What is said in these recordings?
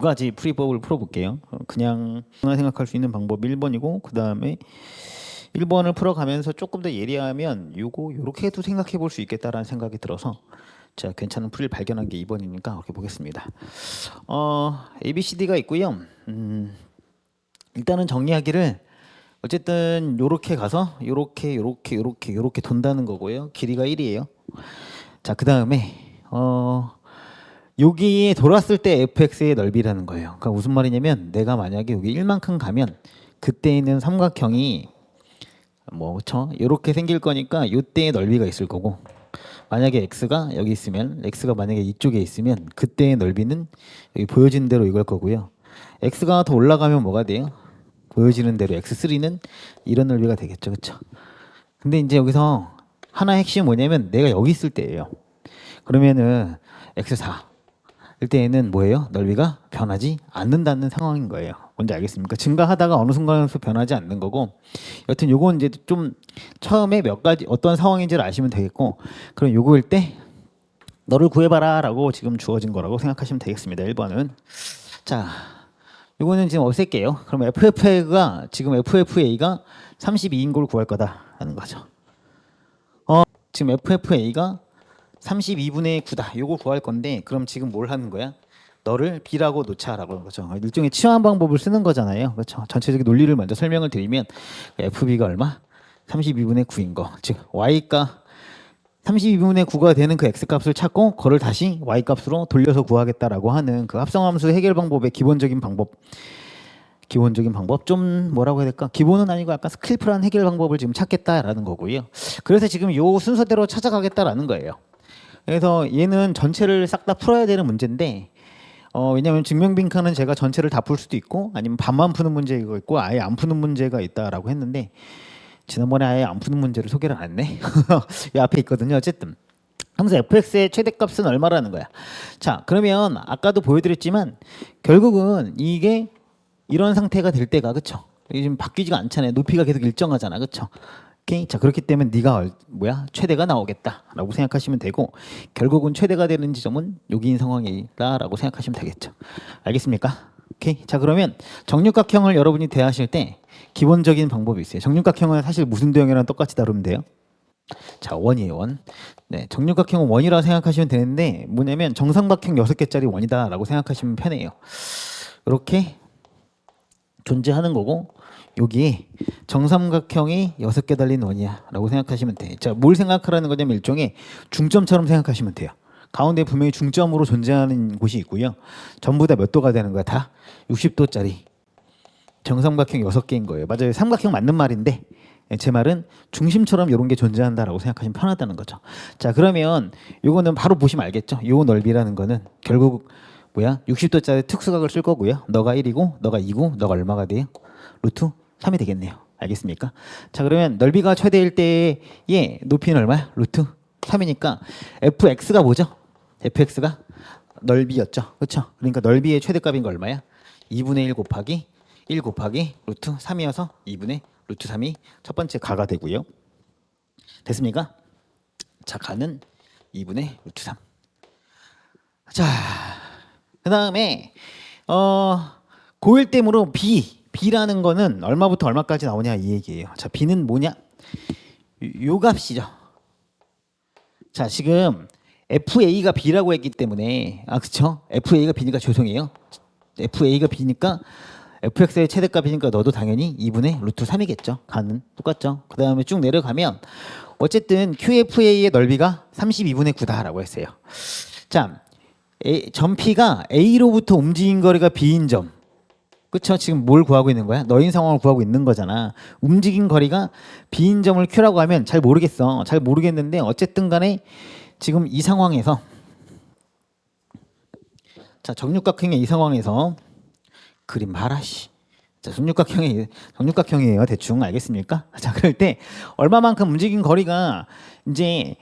두 가지 풀이법을 풀어볼게요. 그냥 생각할 수 있는 방법이 1번이고 그 다음에 1번을 풀어가면서 조금 더 예리하면 요렇게 해도 생각해 볼 수 있겠다라는 생각이 들어서 제가 괜찮은 풀이를 발견한 게 2번이니까 그렇게 보겠습니다. ABCD가 있고요. 일단은 정리하기를 어쨌든 요렇게 가서 요렇게 돈다는 거고요. 길이가 1이에요. 자, 그 다음에 여기에 돌았을 때 fx의 넓이라는 거예요. 그러니까 무슨 말이냐면 내가 만약에 여기 1만큼 가면 그때 있는 삼각형이 그쵸? 이렇게 생길 거니까 이때의 넓이가 있을 거고, 만약에 x가 여기 있으면, x가 만약에 이쪽에 있으면 그때의 넓이는 여기 보여진 대로 이걸 거고요. x가 더 올라가면 뭐가 돼요? 보여지는 대로 x3는 이런 넓이가 되겠죠. 그쵸? 근데 이제 여기서 하나의 핵심이 뭐냐면 내가 여기 있을 때예요. 그러면은 x4 일 때에는 뭐예요? 넓이가 변하지 않는다는 상황인 거예요. 뭔지 알겠습니까? 증가하다가 어느 순간에서 변하지 않는 거고, 여튼 요건 이제 좀 처음에 몇 가지 어떤 상황인지를 아시면 되겠고, 그럼 요거일 때 너를 구해봐라 라고 지금 주어진 거라고 생각하시면 되겠습니다. 1번은. 자, 요거는 지금 없앨게요. 그럼 FFA가 지금 FFA가 32인 걸 구할 거다라는 거죠. 지금 FFA가 32분의 9다. 요거 구할 건데, 그럼 지금 뭘 하는 거야? 너를 B라고 놓자라고 하는 거죠. 일종의 치환 방법을 쓰는 거잖아요. 그렇죠? 전체적인 논리를 먼저 설명을 드리면 FB가 얼마? 32분의 9인 거. 즉 Y가 32분의 9가 되는 그 X값을 찾고 그걸 다시 Y값으로 돌려서 구하겠다라고 하는 그 합성함수 해결 방법의 기본적인 방법. 좀 뭐라고 해야 될까? 기본은 아니고 약간 스킬프한 해결 방법을 지금 찾겠다라는 거고요. 그래서 지금 요 순서대로 찾아가겠다라는 거예요. 그래서 얘는 전체를 싹 다 풀어야 되는 문제인데, 왜냐하면 증명빈칸은 제가 전체를 다 풀 수도 있고 아니면 반만 푸는 문제가 있고 아예 안 푸는 문제가 있다라고 했는데, 지난번에 아예 안 푸는 문제를 소개를 안 했네. 이 앞에 있거든요. 어쨌든 함수 fx의 최대값은 얼마라는 거야. 자, 그러면 아까도 보여드렸지만 결국은 이게 이런 상태가 될 때가, 그쵸? 이게 지금 바뀌지가 않잖아요. 높이가 계속 일정하잖아. 그쵸? 오케이? 자, 그렇기 때문에 네가 최대가 나오겠다라고 생각하시면 되고, 결국은 최대가 되는 지점은 여기인 상황이다라고 생각하시면 되겠죠. 알겠습니까? 오케이. 자, 그러면 정육각형을 여러분이 대하실 때 기본적인 방법이 있어요. 정육각형은 사실 무슨 도형이랑 똑같이 다루면 돼요? 자, 원이에요, 원. 네, 정육각형은 원이라고 생각하시면 되는데, 뭐냐면 정삼각형 6개짜리 원이다라고 생각하시면 편해요. 이렇게 존재하는 거고, 여기에 정삼각형이 6개 달린 원이야 라고 생각하시면 돼. 자, 뭘 생각하라는 거냐면 일종의 중점처럼 생각하시면 돼요. 가운데 분명히 중점으로 존재하는 곳이 있고요. 전부 다 몇 도가 되는 거야? 다 60도짜리 정삼각형 6개인 거예요. 맞아요. 삼각형 맞는 말인데 제 말은 중심처럼 이런 게 존재한다라고 생각하시면 편하다는 거죠. 자, 그러면 요거는 바로 보시면 알겠죠? 요 넓이라는 거는 결국 60도짜리 특수각을 쓸 거고요. 너가 1이고 너가 2고 너가 얼마가 돼요? 루트 3이 되겠네요. 알겠습니까? 자, 그러면 넓이가 최대일 때의 높이는 얼마야? 루트 3이니까 fx가 뭐죠? fx가 넓이였죠. 그렇죠? 그러니까 넓이의 최대값인 거 얼마야? 2분의 1 곱하기 1 곱하기 루트 3이어서 2분의 루트 3이 첫 번째 가가 되고요. 됐습니까? 자, 가는 2분의 루트 3. 자, 그 다음에 고일대므로 B라는 거는 얼마부터 얼마까지 나오냐 이 얘기예요. 자, B는 뭐냐? 요 값이죠. 자, 지금 FA가 B라고 했기 때문에, 그쵸? FA가 B니까 죄송해요. FA가 B니까 fx의 최대값이니까 너도 당연히 2분의 루트 3이겠죠. 가는 똑같죠. 그 다음에 쭉 내려가면 어쨌든 QFA의 넓이가 32분의 9다라고 했어요. 자, 점 P가 A로부터 움직인 거리가 B인 점. 그쵸? 지금 뭘 구하고 있는 거야? 너인 상황을 구하고 있는 거잖아. 움직인 거리가 B인 점을 Q라고 하면 잘 모르겠어. 잘 모르겠는데 어쨌든 간에 지금 이 상황에서, 자, 정육각형의 이 상황에서 그림 봐라 씨. 자, 정육각형이에요. 대충 알겠습니까? 자, 그럴 때 얼마만큼 움직인 거리가 이제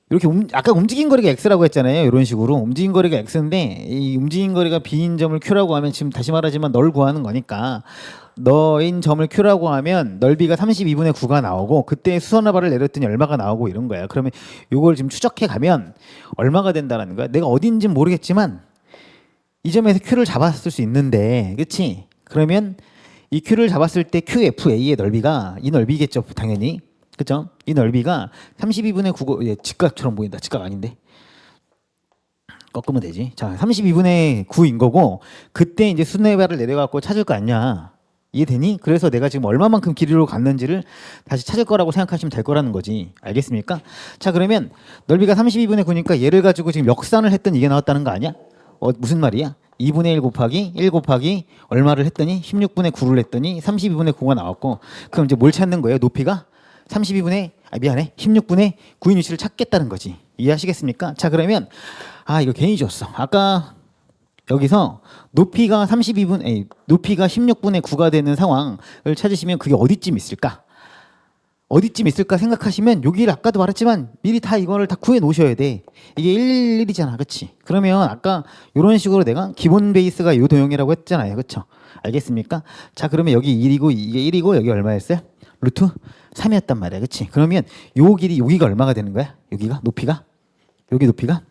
이렇게 아까 움직인 거리가 x라고 했잖아요. 이런 식으로 움직인 거리가 x인데 이 움직인 거리가 b인 점을 q라고 하면, 지금 다시 말하지만 널 구하는 거니까 너인 점을 q라고 하면 넓이가 32분의 9가 나오고 그때 수선화발을 내렸더니 얼마가 나오고 이런 거야. 그러면 이걸 지금 추적해 가면 얼마가 된다는 거야. 내가 어딘지 모르겠지만 이 점에서 Q를 잡았을 수 있는데, 그치? 그러면 이 Q를 잡았을 때 QFA의 넓이가 이 넓이겠죠, 당연히. 그죠? 이 넓이가 32분의 9, 예, 직각처럼 보인다. 직각 아닌데. 꺾으면 되지. 자, 32분의 9인 거고, 그때 이제 수뇌발을 내려갖고 찾을 거 아니야. 이해되니? 그래서 내가 지금 얼마만큼 길이로 갔는지를 다시 찾을 거라고 생각하시면 될 거라는 거지. 알겠습니까? 자, 그러면 넓이가 32분의 9니까 얘를 가지고 지금 역산을 했더니 이게 나왔다는 거 아니야? 무슨 말이야? 2분의 1 곱하기 1 곱하기 얼마를 했더니 16분의 9를 했더니 32분의 9가 나왔고, 그럼 이제 뭘 찾는 거예요? 높이가 32분의, 미안해. 16분의 9인 위치를 찾겠다는 거지. 이해하시겠습니까? 자, 그러면 이거 괜히 줬어. 아까 여기서 높이가 16분의 9가 되는 상황을 찾으시면 그게 어디쯤 있을까? 어디쯤 있을까 생각하시면 여기를 아까도 말했지만 미리 다 이거를 다 구해 놓으셔야 돼. 이게 111이잖아. 그치? 그러면 아까 이런 식으로 내가 기본 베이스가 요 도형이라고 했잖아요. 그쵸? 알겠습니까? 자, 그러면 여기 1이고 이게 1이고 여기 얼마였어요? 루트 3이었단 말이야. 그치? 그러면 요 길이 여기가 얼마가 되는 거야? 여기가 높이가? 여기 높이가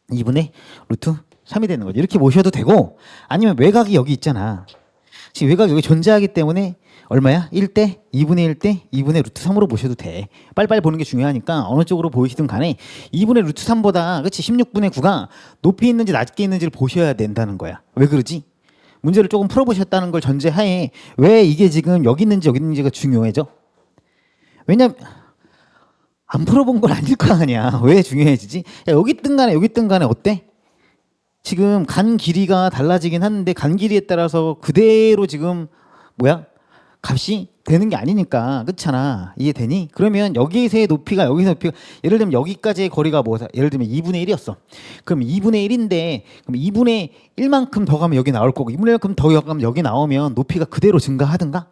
2분의 루트 3이 되는 거죠. 이렇게 보셔도 되고, 아니면 외곽이 여기 있잖아. 지금 외곽이 여기 존재하기 때문에 얼마야? 1대 2분의 1대 2분의 루트 3으로 보셔도 돼. 빨리빨리 보는 게 중요하니까 어느 쪽으로 보이시든 간에 2분의 루트 3보다 그치 16분의 9가 높이 있는지 낮게 있는지를 보셔야 된다는 거야. 왜 그러지? 문제를 조금 풀어보셨다는 걸 전제하에 왜 이게 지금 여기 있는지가 중요해져? 왜냐면 안 풀어본 건 아닐 거 아니야. 왜 중요해지지? 야, 여기 있든 간에 어때? 지금 간 길이가 달라지긴 하는데 간 길이에 따라서 그대로 지금 값이 되는 게 아니니까. 그렇잖아. 이해되니? 그러면 여기서의 높이가 예를 들면 여기까지의 거리가 예를 들면 2분의 1이었어. 그럼 2분의 1인데 그럼 2분의 1만큼 더 가면 여기 나올 거고 2분의 1만큼 더 가면 여기 나오면 높이가 그대로 증가하든가?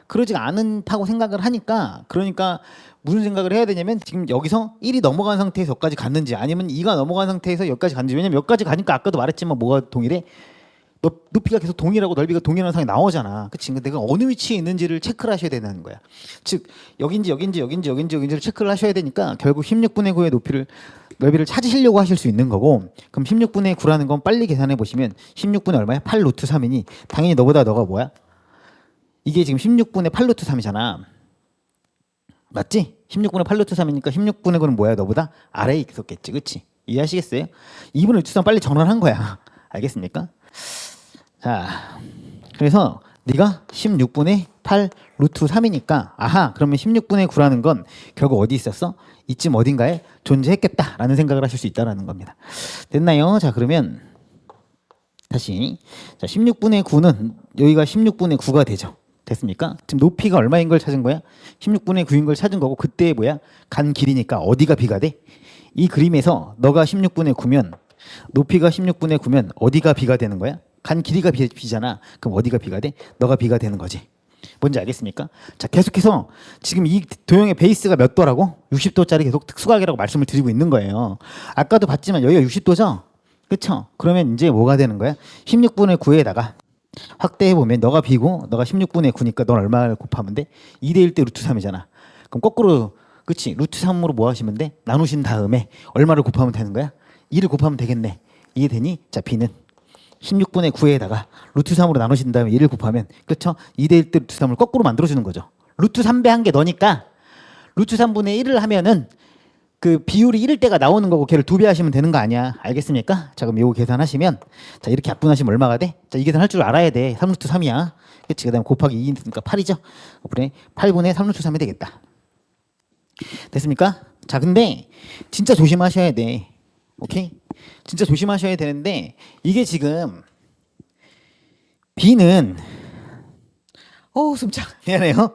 그러지가 않다고 생각을 하니까, 그러니까 무슨 생각을 해야 되냐면 지금 여기서 1이 넘어간 상태에서 여기까지 갔는지 아니면 2가 넘어간 상태에서 여기까지 갔는지. 왜냐면 여기까지 가니까 아까도 말했지만 뭐가 동일해? 높이가 계속 동일하고 넓이가 동일한 상황이 나오잖아. 그치? 근데 내가 어느 위치에 있는지를 체크를 하셔야 되는 거야. 즉 여긴지를 체크를 하셔야 되니까 결국 16분의 9의 넓이를 찾으시려고 하실 수 있는 거고, 그럼 16분의 9라는 건 빨리 계산해 보시면 16분의 얼마야? 8 루트 3이니 당연히 너가 뭐야? 이게 지금 16분의 8 루트 3이잖아. 맞지? 16분의 8 루트 3이니까 16분의 9는 뭐야? 너보다 아래에 있었겠지. 그치? 이해하시겠어요? 2분의 루트 3 빨리 전환한 거야. 알겠습니까? 자, 그래서 네가 16분의 8 루트 3이니까 그러면 16분의 9라는 건 결국 어디 있었어? 이쯤 어딘가에 존재했겠다라는 생각을 하실 수 있다는 겁니다. 됐나요? 자, 그러면 다시 16분의 9는 여기가 16분의 9가 되죠. 됐습니까? 지금 높이가 얼마인 걸 찾은 거야? 16분의 9인 걸 찾은 거고, 그때 간 길이니까 어디가 비가 돼? 이 그림에서 너가 16분의 9면 높이가 16분의 9면 어디가 비가 되는 거야? 간 길이가 비잖아. 그럼 어디가 비가 돼? 너가 비가 되는 거지. 뭔지 알겠습니까? 자, 계속해서 지금 이 도형의 베이스가 몇 도라고? 60도짜리 계속 특수각이라고 말씀을 드리고 있는 거예요. 아까도 봤지만 여기가 60도죠? 그쵸? 그러면 이제 뭐가 되는 거야? 16분의 9에다가 확대해보면 너가 B고 너가 16분의 9니까 넌 얼마를 곱하면 돼? 2대 1대 루트 3이잖아. 그럼 거꾸로, 그치? 루트 3으로 뭐 하시면 돼? 나누신 다음에 얼마를 곱하면 되는 거야? 2를 곱하면 되겠네. 이해되니? 자, B는 16분의 9에다가 루트 3으로 나누신 다음에 1을 곱하면, 그쵸? 2대 1대 루트 3을 거꾸로 만들어주는 거죠. 루트 3배 한 게 너니까 루트 3분의 1을 하면은 그 비율이 1일 때가 나오는 거고 걔를 2배 하시면 되는 거 아니야. 알겠습니까? 자, 그럼 이거 계산하시면, 자, 이렇게 약분하시면 얼마가 돼? 자, 이 계산 할 줄 알아야 돼. 3루트 3이야. 그치? 그 다음에 곱하기 2니까 8이죠? 그래, 8분의 3루트 3이 되겠다. 됐습니까? 자, 근데 진짜 조심하셔야 돼. 오케이? 진짜 조심하셔야 되는데, 이게 지금 B는 숨차. 미안해요.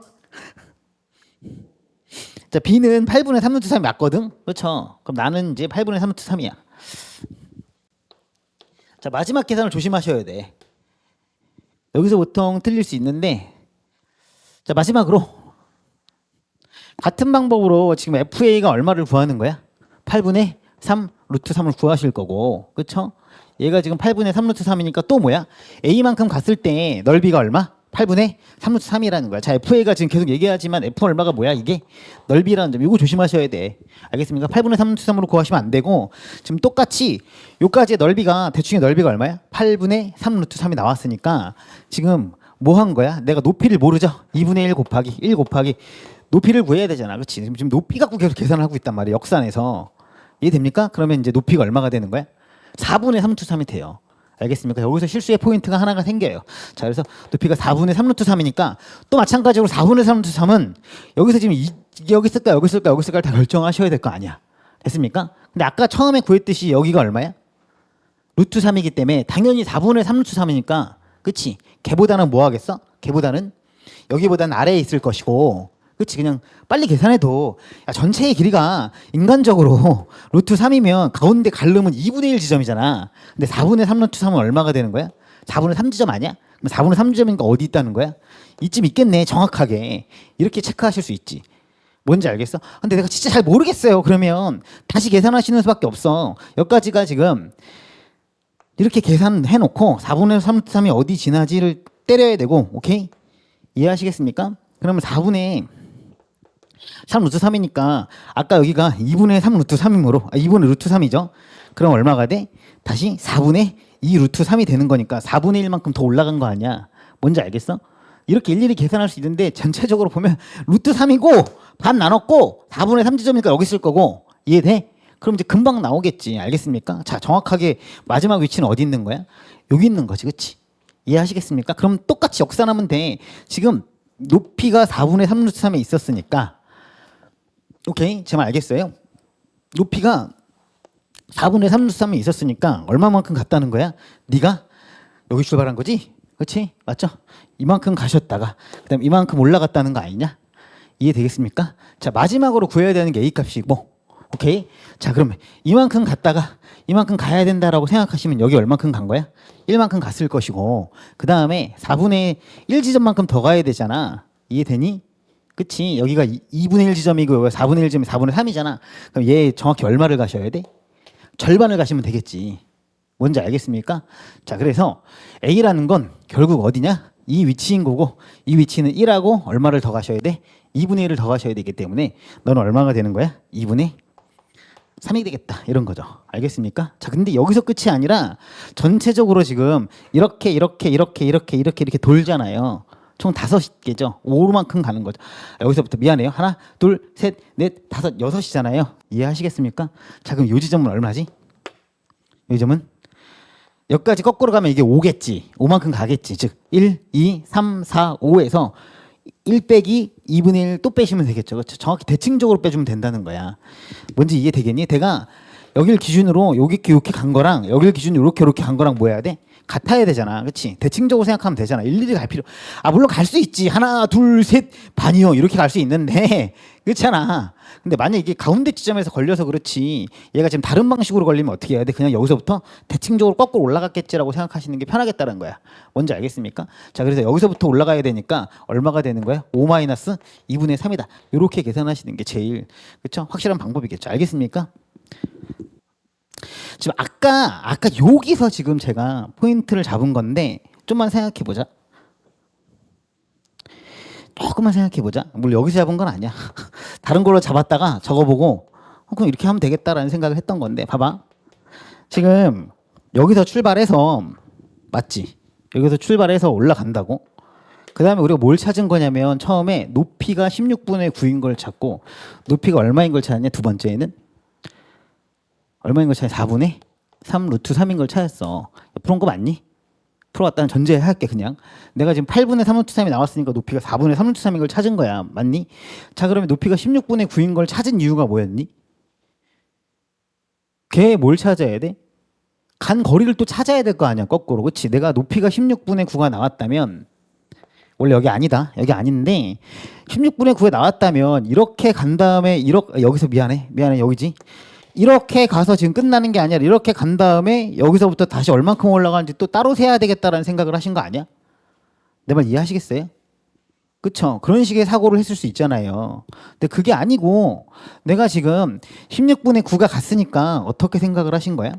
자, B는 8분의 3루트 3이 맞거든? 그렇죠? 그럼 나는 이제 8분의 3루트 3이야. 자, 마지막 계산을 조심하셔야 돼. 여기서 보통 틀릴 수 있는데, 자, 마지막으로 같은 방법으로 지금 FA가 얼마를 구하는 거야? 8분의 3 루트 3을 구하실 거고, 그렇죠? 얘가 지금 8분의 3 루트 3이니까 또 뭐야? A만큼 갔을 때 넓이가 얼마? 8분의 3 루트 3이라는 거야. 자, FA가 지금 계속 얘기하지만 F 얼마가 뭐야? 이게 넓이라는 점. 이거 조심하셔야 돼. 알겠습니까? 8분의 3 루트 3으로 구하시면 안 되고 지금 똑같이 요까지의 넓이가 대충의 넓이가 얼마야? 8분의 3 루트 3이 나왔으니까 지금 뭐 한 거야? 내가 높이를 모르죠? 2분의 1 곱하기 1 곱하기 높이를 구해야 되잖아. 그렇지? 지금 높이 갖고 계속 계산을 하고 있단 말이야. 역산해서. 이해됩니까? 그러면 이제 높이가 얼마가 되는 거야? 4분의 3 루트 3이 돼요. 알겠습니까? 여기서 실수의 포인트가 하나가 생겨요. 자, 그래서 높이가 4분의 3 루트 3이니까 또 마찬가지로 4분의 3 루트 3은 여기서 지금 여기 쓸까 여기 쓸까 여기 쓸까 다 결정하셔야 될 거 아니야. 됐습니까? 근데 아까 처음에 구했듯이 여기가 얼마야? 루트 3이기 때문에 당연히 4분의 3 루트 3이니까 그치? 걔보다는 뭐 하겠어? 걔보다는 여기보다는 아래에 있을 것이고 그치? 그냥 빨리 계산해도 야, 전체의 길이가 인간적으로 루트 3이면 가운데 가름은 2분의 1 지점이잖아. 근데 4분의 3 루트 3은 얼마가 되는 거야? 4분의 3 지점 아니야? 그럼 4분의 3 지점이니까 어디 있다는 거야? 이쯤 있겠네. 정확하게. 이렇게 체크하실 수 있지. 뭔지 알겠어? 근데 내가 진짜 잘 모르겠어요. 그러면 다시 계산하시는 수밖에 없어. 여기까지가 지금 이렇게 계산해놓고 4분의 3 루트 3이 어디 지나지를 때려야 되고 오케이? 이해하시겠습니까? 그러면 4분의 3 루트 3이니까 아까 여기가 2분의 3 루트 3이므로 2분의 루트 3이죠. 그럼 얼마가 돼? 다시 4분의 2 루트 3이 되는 거니까 4분의 1만큼 더 올라간 거 아니야. 뭔지 알겠어? 이렇게 일일이 계산할 수 있는데 전체적으로 보면 루트 3이고 반 나눴고 4분의 3 지점이니까 여기 있을 거고 이해돼? 그럼 이제 금방 나오겠지. 알겠습니까? 자, 정확하게 마지막 위치는 어디 있는 거야? 여기 있는 거지. 그치? 이해하시겠습니까? 그럼 똑같이 역산하면 돼. 지금 높이가 4분의 3 루트 3에 있었으니까 오케이? 제 말 알겠어요? 높이가 4분의 3 루트 3에 있었으니까 얼마만큼 갔다는 거야? 네가 여기 출발한 거지? 그렇지? 맞죠? 이만큼 가셨다가 그다음 이만큼 올라갔다는 거 아니냐? 이해되겠습니까? 자, 마지막으로 구해야 되는 게 A값이고 오케이? 자, 그러면 이만큼 갔다가 이만큼 가야 된다라고 생각하시면 여기 얼만큼 간 거야? 1만큼 갔을 것이고 그 다음에 4분의 1 지점만큼 더 가야 되잖아. 이해되니? 그치? 여기가 2분의 1 지점이고 여기가 4분의 1 지점이 4분의 3이잖아. 그럼 얘 정확히 얼마를 가셔야 돼? 절반을 가시면 되겠지. 뭔지 알겠습니까? 자, 그래서 A라는 건 결국 어디냐? 이 위치인 거고 이 위치는 1하고 얼마를 더 가셔야 돼? 2분의 1을 더 가셔야 되기 때문에 너는 얼마가 되는 거야? 2분의 3이 되겠다. 이런 거죠. 알겠습니까? 자, 근데 여기서 끝이 아니라 전체적으로 지금 이렇게 돌잖아요. 총 5개죠. 5만큼 가는 거죠. 여기서부터 미안해요. 하나, 둘, 셋, 넷, 다섯, 6이잖아요. 이해하시겠습니까? 자, 그럼 요 지점은 얼마지? 이 점은 여기까지 거꾸로 가면 이게 5겠지. 5만큼 가겠지. 즉 1, 2, 3, 4, 5에서 1 빼기 2분의 1 또 빼시면 되겠죠. 그렇죠? 정확히 대칭적으로 빼주면 된다는 거야. 뭔지 이해되겠니? 내가 여길 기준으로 요렇게 간 거랑 여길 기준으로 이렇게 간 거랑 뭐 해야 돼? 같아야 되잖아. 그렇지? 대칭적으로 생각하면 되잖아. 일일이 갈 필요. 물론 갈 수 있지. 하나, 둘, 셋, 반이요. 이렇게 갈 수 있는데 그렇잖아. 근데 만약 이게 가운데 지점에서 걸려서 그렇지. 얘가 지금 다른 방식으로 걸리면 어떻게 해야 돼? 그냥 여기서부터 대칭적으로 거꾸로 올라갔겠지라고 생각하시는 게 편하겠다는 거야. 뭔지 알겠습니까? 자, 그래서 여기서부터 올라가야 되니까 얼마가 되는 거야? 5 마이너스 2분의 3이다. 이렇게 계산하시는 게 제일 그렇죠? 확실한 방법이겠죠. 알겠습니까? 지금 아까 여기서 지금 제가 포인트를 잡은 건데 좀만 생각해 보자. 조금만 생각해 보자. 물론 여기서 잡은 건 아니야. 다른 걸로 잡았다가 적어보고 그럼 이렇게 하면 되겠다라는 생각을 했던 건데 봐봐. 지금 여기서 출발해서 맞지? 여기서 출발해서 올라간다고. 그 다음에 우리가 뭘 찾은 거냐면 처음에 높이가 16분의 9인 걸 찾고 높이가 얼마인 걸 찾았냐? 두 번째에는 얼마인 걸 찾아? 4분의 3 루트 3인 걸 찾았어. 풀은 거 맞니? 풀어왔다는 전제에 할게. 그냥 내가 지금 8분의 3 루트 3이 나왔으니까 높이가 4분의 3 루트 3인 걸 찾은 거야. 맞니? 자, 그러면 높이가 16분의 9인 걸 찾은 이유가 뭐였니? 걔 뭘 찾아야 돼? 간 거리를 또 찾아야 될 거 아니야. 거꾸로. 그렇지? 내가 높이가 16분의 9가 나왔다면 원래 여기 아니다. 여기 아닌데 16분의 9에 나왔다면 이렇게 간 다음에 여기서 미안해 여기지. 이렇게 가서 지금 끝나는 게 아니라 이렇게 간 다음에 여기서부터 다시 얼만큼 올라가는지 또 따로 세야 되겠다라는 생각을 하신 거 아니야? 내 말 이해하시겠어요? 그쵸? 그런 식의 사고를 했을 수 있잖아요. 근데 그게 아니고 내가 지금 16분의 9가 갔으니까 어떻게 생각을 하신 거야?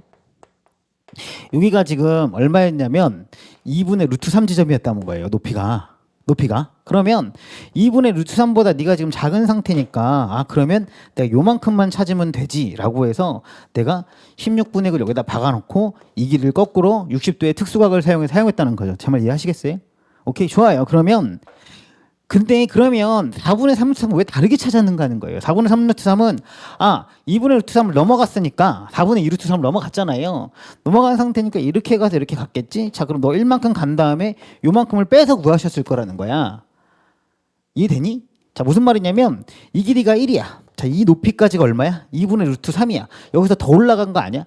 여기가 지금 얼마였냐면 2분의 루트 3 지점이었다는 거예요. 높이가. 높이가. 그러면 2분의 루트 3보다 네가 지금 작은 상태니까 그러면 내가 요만큼만 찾으면 되지라고 해서 내가 16분의 1을 여기다 박아놓고 이 길이를 거꾸로 60도의 특수각을 사용했다는 거죠. 제 말 이해하시겠어요? 오케이, 좋아요. 그러면 근데 그러면 4분의 3 루트 3은 왜 다르게 찾았는가 하는 거예요. 4분의 3 루트 3은 2분의 루트 3을 넘어갔으니까 4분의 2 루트 3을 넘어갔잖아요. 넘어간 상태니까 이렇게 가서 이렇게 갔겠지. 자, 그럼 너 1만큼 간 다음에 요만큼을 빼서 구하셨을 거라는 거야. 이해되니? 자, 무슨 말이냐면 이 길이가 1이야. 자, 이 높이까지가 얼마야? 2분의 루트 3이야. 여기서 더 올라간 거 아니야?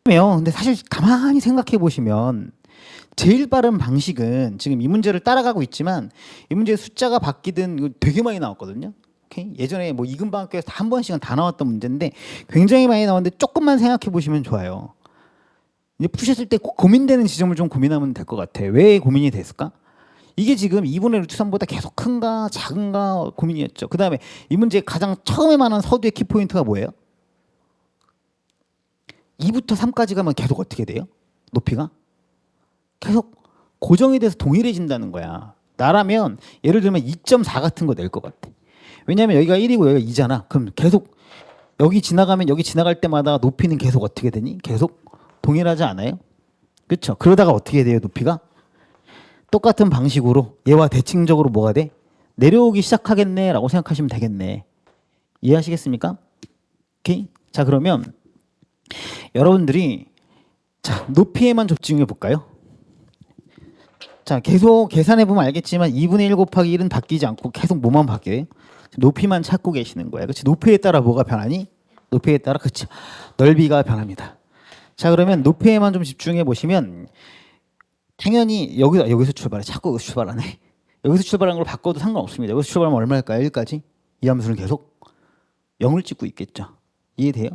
근데 사실 가만히 생각해 보시면 제일 빠른 방식은 지금 이 문제를 따라가고 있지만 이 문제의 숫자가 바뀌든 이거 되게 많이 나왔거든요. 오케이? 예전에 뭐 이근방학교에서 한 번씩은 다 나왔던 문제인데 굉장히 많이 나왔는데 조금만 생각해 보시면 좋아요. 이제 푸셨을 때 고민되는 지점을 좀 고민하면 될 것 같아. 왜 고민이 됐을까? 이게 지금 2분의 루트 3보다 계속 큰가 작은가 고민이었죠. 그 다음에 이 문제의 가장 처음에 만한 서두의 키포인트가 뭐예요? 2부터 3까지 가면 계속 어떻게 돼요? 높이가? 계속 고정이 돼서 동일해진다는 거야. 나라면 예를 들면 2.4 같은 거 낼 것 같아. 왜냐하면 여기가 1이고 여기가 2잖아. 그럼 계속 여기 지나가면 여기 지나갈 때마다 높이는 계속 어떻게 되니? 계속 동일하지 않아요? 그렇죠? 그러다가 어떻게 돼요? 높이가? 똑같은 방식으로 얘와 대칭적으로 뭐가 돼? 내려오기 시작하겠네 라고 생각하시면 되겠네. 이해하시겠습니까? 오케이? 자, 그러면 여러분들이 자, 높이에만 집중해 볼까요? 자, 계속 계산해 보면 알겠지만 2분의 1 곱하기 1은 바뀌지 않고 계속 뭐만 바뀌어요? 높이만 찾고 계시는 거예요. 그렇지? 높이에 따라 뭐가 변하니? 높이에 따라 그렇죠. 넓이가 변합니다. 자, 그러면 높이에만 좀 집중해 보시면 당연히 여기서 출발해. 자꾸 여기서 출발하네. 여기서 출발한 걸 바꿔도 상관없습니다. 여기서 출발하면 얼마일까요? 1까지? 이 함수는 계속 0을 찍고 있겠죠. 이해돼요?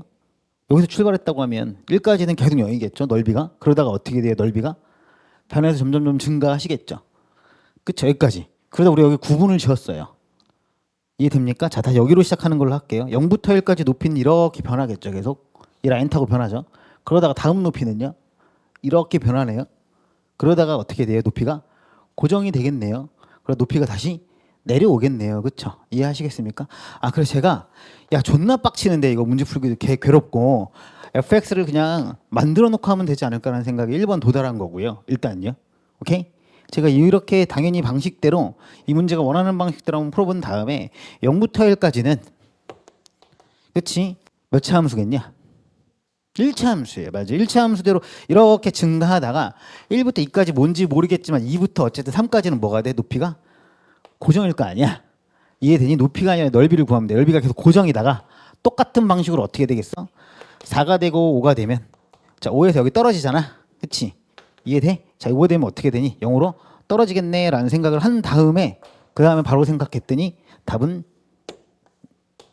여기서 출발했다고 하면 1까지는 계속 0이겠죠. 넓이가. 그러다가 어떻게 돼요? 넓이가 변해서 점점 증가하시겠죠. 그쵸? 여기까지. 그러다 우리 여기 구분을 지었어요. 이해됩니까? 자, 다시 여기로 시작하는 걸로 할게요. 0부터 1까지 높이는 이렇게 변하겠죠. 계속 이 라인 타고 변하죠. 그러다가 다음 높이는요, 이렇게 변하네요. 그러다가 어떻게 돼요? 높이가 고정이 되겠네요. 그리고 높이가 다시 내려오겠네요. 그쵸? 이해하시겠습니까? 그래서 제가 존나 빡치는데 이거 문제 풀기도 괴롭고 fx를 그냥 만들어 놓고 하면 되지 않을까라는 생각에 1번 도달한 거고요. 일단요. 오케이? 제가 이렇게 당연히 방식대로 이 문제가 원하는 방식대로 한번 풀어본 다음에 0부터 1까지는 그치? 몇 차 함수겠냐? 1차 함수예요. 맞아요. 1차 함수대로 이렇게 증가하다가 1부터 2까지 뭔지 모르겠지만 2부터 어쨌든 3까지는 뭐가 돼? 높이가 고정일 거 아니야? 이해되니? 높이가 아니라 넓이를 구하면 돼. 넓이가 계속 고정이다가 똑같은 방식으로 어떻게 되겠어? 4가 되고 5가 되면 자, 5에서 여기 떨어지잖아. 그치? 이해돼? 자, 5 되면 어떻게 되니? 0으로 떨어지겠네 라는 생각을 한 다음에 그 다음에 바로 생각했더니 답은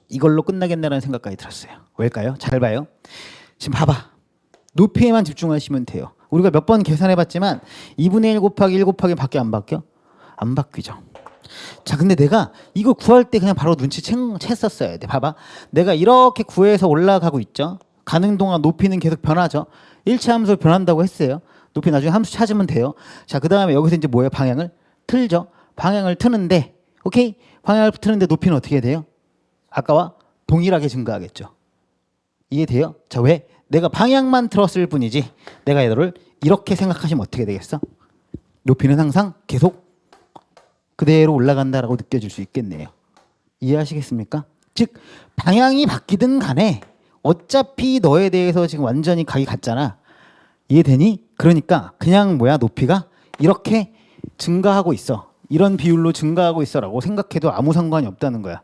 이걸로 끝나겠네라는 생각까지 들었어요. 왜일까요? 잘 봐요. 지금 봐봐. 높이에만 집중하시면 돼요. 우리가 몇 번 계산해봤지만 2분의 1 곱하기 1 곱하기 밖에 안 바뀌어? 안 바뀌죠. 자, 근데 내가 이거 구할 때 그냥 바로 눈치챘었어야 돼. 봐봐. 내가 이렇게 구해서 올라가고 있죠. 가는 동안 높이는 계속 변하죠. 1차 함수 변한다고 했어요. 높이 나중에 함수 찾으면 돼요. 자, 그 다음에 여기서 이제 뭐예요? 방향을 틀죠. 방향을 트는데 오케이? 방향을 트는데 높이는 어떻게 돼요? 아까와 동일하게 증가하겠죠. 이해돼요? 자, 왜? 내가 방향만 틀었을 뿐이지 내가 얘를 이렇게 생각하시면 어떻게 되겠어? 높이는 항상 계속 그대로 올라간다라고 느껴질 수 있겠네요. 이해하시겠습니까? 즉 방향이 바뀌든 간에 어차피 너에 대해서 지금 완전히 각이 같잖아. 이해되니? 그러니까 그냥 높이가 이렇게 증가하고 있어. 이런 비율로 증가하고 있어라고 생각해도 아무 상관이 없다는 거야.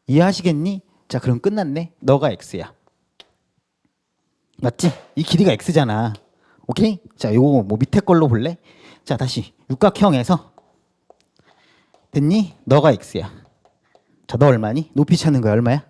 이해하시겠니? 자, 그럼 끝났네. 너가 x야. 맞지? 이 길이가 x잖아. 오케이? 자, 요거 뭐 밑에 걸로 볼래? 자, 다시 육각형에서 됐니? 너가 x야. 자, 너 얼마니? 높이 찾는 거야. 얼마야?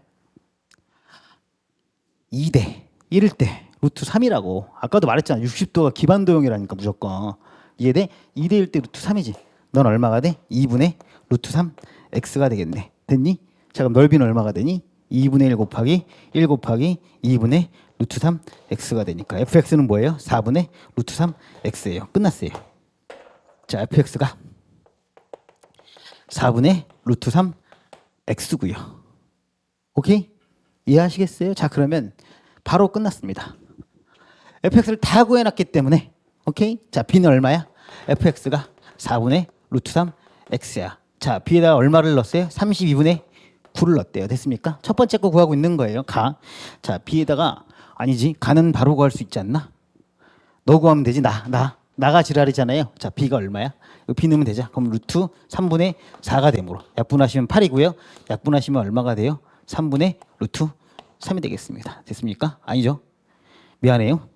2대 1일 때 루트 3이라고. 아까도 말했잖아. 60도가 기반도형이라니까 무조건. 이해돼? 2대 1 때 루트 3이지. 넌 얼마가 돼? 2분의 루트 3 x가 되겠네. 됐니? 자, 그럼 넓이는 얼마가 되니? 2분의 1 곱하기 1 곱하기 2분의 루트 3 x가 되니까 fx는 뭐예요? 4분의 루트 3 x예요. 끝났어요. 자, fx가 4분의 루트 3 x고요. 오케이? 이해하시겠어요? 자, 그러면 바로 끝났습니다. fx를 다 구해놨기 때문에 오케이? 자, b는 얼마야? fx가 4분의 루트 3 x야. 자, b에다가 얼마를 넣었어요? 32분의 9를 넣었대요. 됐습니까? 첫 번째 거 구하고 있는 거예요. 가. 자, b에다가 아니지. 가는 바로 구할 수 있지 않나? 너 구하면 되지. 나가 지랄이잖아요. 자, b가 얼마야? 이거 b 넣으면 되죠. 그럼 루트 3분의 4가 되므로 약분하시면 8이고요. 약분하시면 얼마가 돼요? 3분의 루트 3이 되겠습니다. 됐습니까? 아니죠? 미안해요.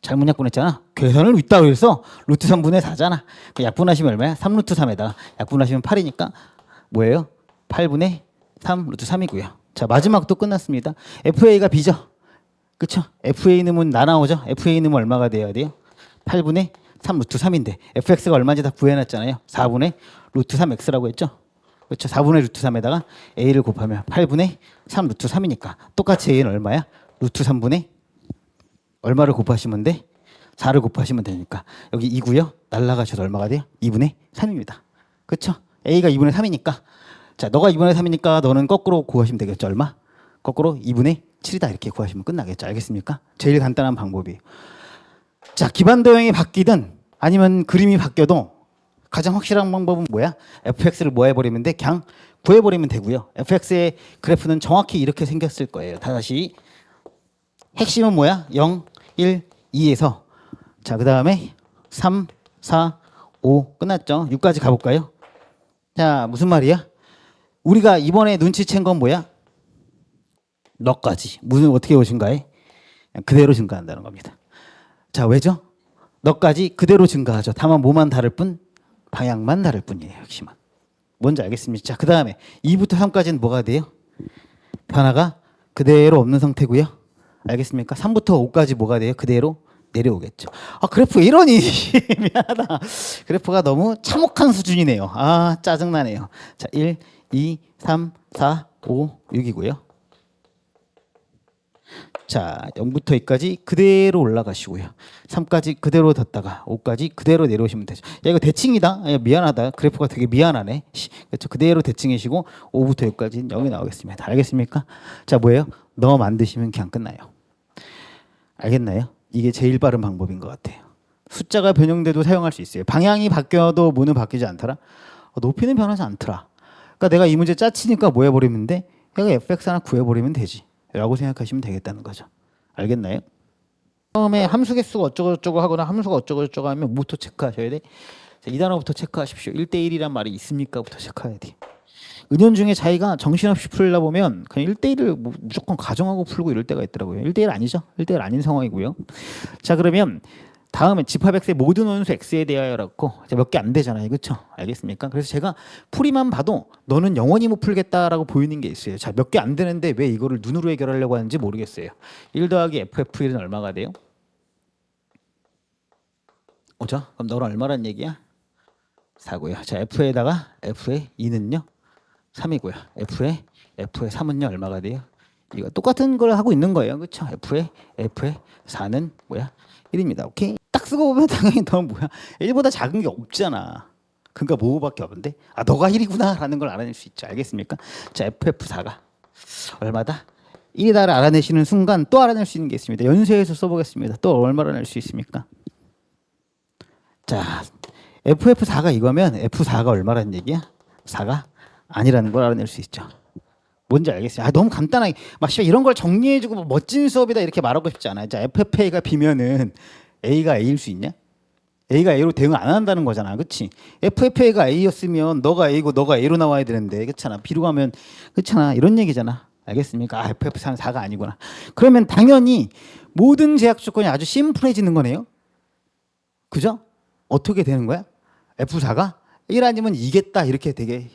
잘못 약분했잖아. 계산을 있다고 해서 루트 3분의 4잖아. 약분하시면 얼마야? 3루트 3에다가 약분하시면 8이니까 뭐예요? 8분의 3 루트 3이고요. 자, 마지막도 끝났습니다. FA가 B죠? 그쵸? FA 넣으면 나 나오죠? FA 넣으면 얼마가 돼야 돼요? 8분의 3 루트 3인데 FX가 얼마인지 다 구해놨잖아요. 4분의 루트 3X라고 했죠? 그렇죠? 4분의 루트 3에다가 A를 곱하면 8분의 3 루트 3이니까 똑같이 A는 얼마야? 루트 3분의 얼마를 곱하시면 돼? 4를 곱하시면 되니까 여기 2고요. 날라가셔서 얼마가 돼요? 2분의 3입니다. 그렇죠? A가 2분의 3이니까 자, 너가 2분의 3이니까 너는 거꾸로 구하시면 되겠죠? 얼마? 거꾸로 2분의 7이다 이렇게 구하시면 끝나겠죠? 알겠습니까? 제일 간단한 방법이에요. 자, 기반 도형이 바뀌든 아니면 그림이 바뀌어도 가장 확실한 방법은 뭐야? fx를 뭐 해버리면 돼? 그냥 구해버리면 되고요. fx의 그래프는 정확히 이렇게 생겼을 거예요. 다시 핵심은 뭐야? 0, 1, 2에서 자, 그 다음에 3, 4, 5 끝났죠? 6까지 가볼까요? 자, 무슨 말이야? 우리가 이번에 눈치챈 건 뭐야? 너까지 무슨 어떻게 증가해? 그대로 증가한다는 겁니다. 자, 왜죠? 너까지 그대로 증가하죠. 다만 뭐만 다를 뿐? 방향만 다를 뿐이에요. 핵심은. 뭔지 알겠습니까? 자, 그 다음에 2부터 3까지는 뭐가 돼요? 변화가 그대로 없는 상태고요. 알겠습니까? 3부터 5까지 뭐가 돼요? 그대로 내려오겠죠. 아, 그래프 이러니 미안하다. 그래프가 너무 참혹한 수준이네요. 아, 짜증나네요. 자, 1, 2, 3, 4, 5, 6이고요. 자, 0부터 2까지 그대로 올라가시고요. 3까지 그대로 뒀다가 5까지 그대로 내려오시면 되죠. 야, 이거 대칭이다. 야, 미안하다. 그래프가 되게 미안하네. 그렇죠. 그대로 대칭이시고 5부터 6까지는 여기 나오겠습니다. 알겠습니까? 자, 뭐예요? 너 만드시면 그냥 끝나요. 알겠나요? 이게 제일 빠른 방법인 것 같아요. 숫자가 변형돼도 사용할 수 있어요. 방향이 바뀌어도 뭐는 바뀌지 않더라. 높이는 변하지 않더라. 그러니까 내가 이 문제 짜치니까 뭐 해버리면 돼? 내가 fx 하나 구해버리면 되지. 라고 생각하시면 되겠다는 거죠. 알겠나요? 처음에 함수 개수가 어쩌고저쩌고 하거나 함수가 어쩌고저쩌고 하면 뭐부터 체크하셔야 돼? 자, 이 단어부터 체크하십시오. 1대1이란 말이 있습니까? 부터 체크해야 돼. 은연중에 자기가 정신없이 풀다 보면 그냥 1대1을 무조건 가정하고 풀고 이럴 때가 있더라고요. 1대1 아니죠? 1대1 아닌 상황이고요. 자, 그러면 다음에 집합x의 모든 원수 x에 대하여라고 몇 개 안 되잖아요. 그렇죠? 알겠습니까? 그래서 제가 풀이만 봐도 너는 영원히 못 풀겠다라고 보이는 게 있어요. 자, 몇 개 안 되는데 왜 이거를 눈으로 해결하려고 하는지 모르겠어요. 1 더하기 ff1은 얼마가 돼요? 오죠? 그럼 너는 얼마란 얘기야? 4고요. 자, f에다가 f의 2는요? 3이고요. f의 3은요? 얼마가 돼요? 이거 똑같은 걸 하고 있는 거예요. 그렇죠? f의 4는 뭐야? 1입니다. 오케이? 딱 쓰고 보면 당연히 너는 뭐야? 1보다 작은 게 없잖아. 그러니까 뭐밖에 없는데 아, 너가 1이구나 라는 걸 알아낼 수 있죠. 알겠습니까? 자, FF4가 얼마다? 1이다를 알아내시는 순간 또 알아낼 수 있는 게 있습니다. 연쇄해서 써보겠습니다. 또 얼마나 낼 수 있습니까? 자, FF4가 이거면 F4가 얼마라는 얘기야? 4가 아니라는 걸 알아낼 수 있죠. 뭔지 알겠어요? 아, 너무 간단하게 막 이런 걸 정리해주고 뭐 멋진 수업이다 이렇게 말하고 싶지 않아요. 자, FFA가 B면은 A가 A일 수 있냐? A가 A로 대응 안 한다는 거잖아, 그렇지? FFA가 A였으면 너가 A고 너가 A로 나와야 되는데, 그렇잖아? B로 가면 그렇잖아? 이런 얘기잖아. 알겠습니까? 아, FF4는 4가 아니구나. 그러면 당연히 모든 제약 조건이 아주 심플해지는 거네요. 그죠? 어떻게 되는 거야? F4가 1 아니면 2겠다 이렇게 되게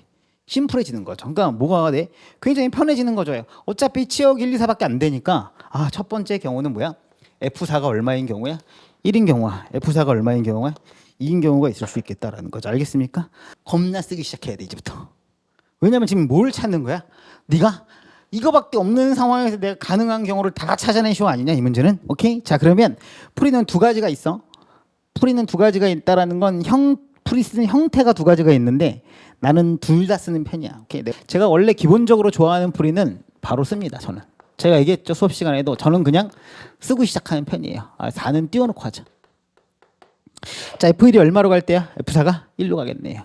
심플해지는 거죠. 그러니까 뭐가 돼? 굉장히 편해지는 거죠. 어차피 치역 1, 2, 4밖에 안 되니까 아, 첫 번째 경우는 뭐야? F4가 얼마인 경우야? 1인 경우야. F4가 얼마인 경우야? 2인 경우가 있을 수 있겠다라는 거죠. 알겠습니까? 겁나 쓰기 시작해야 돼 이제부터. 왜냐면 지금 뭘 찾는 거야? 네가 이거밖에 없는 상황에서 내가 가능한 경우를 다 찾아낸 쇼 아니냐 이 문제는? 오케이? 자, 그러면 풀이는 두 가지가 있어. 풀이는 두 가지가 있다라는 건 풀이 쓰는 형태가 두 가지가 있는데 나는 둘 다 쓰는 편이야. 오케이. 제가 원래 기본적으로 좋아하는 풀이는 바로 씁니다. 저는. 제가 얘기했죠. 수업 시간에도 저는 그냥 쓰고 시작하는 편이에요. 4는 띄워놓고 하자. 자, F1이 얼마로 갈 때야? F4가 1로 가겠네요.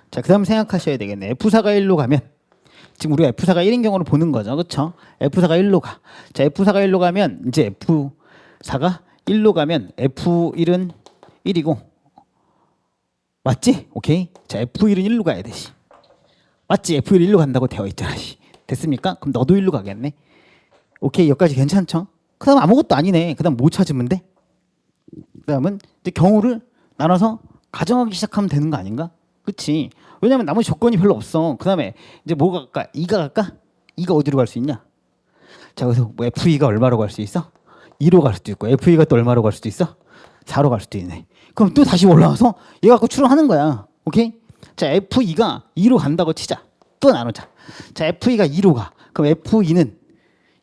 자, 그 다음 생각하셔야 되겠네. F4가 1로 가면 지금 우리가 F4가 1인 경우로 보는 거죠. 그렇죠? F4가 1로 가. 자, F4가 1로 가면 이제 F4가 1로 가면 F1은 1이고 맞지? 오케이. 자, F1은 1로 가야 되지. 맞지? F1은 1로 간다고 되어 있잖아. 됐습니까? 그럼 너도 1로 가겠네. 오케이. 여기까지 괜찮죠? 그 다음 아무것도 아니네. 그 다음 뭐 찾으면 돼? 그 다음은 이제 경우를 나눠서 가정하기 시작하면 되는 거 아닌가? 그치? 왜냐면 나머지 조건이 별로 없어. 그 다음에 이제 뭐가 갈까? 2가 갈까? 2가 어디로 갈 수 있냐? 자, 그래서 뭐 F2가 얼마로 갈 수 있어? 2로 갈 수도 있고 F2가 또 얼마로 갈 수도 있어? 4로 갈 수도 있네. 그럼 또 다시 올라와서 얘 갖고 추론하는 거야. 오케이? 자, F2가 2로 간다고 치자. 또 나누자. 자, F2가 2로 가. 그럼 F2는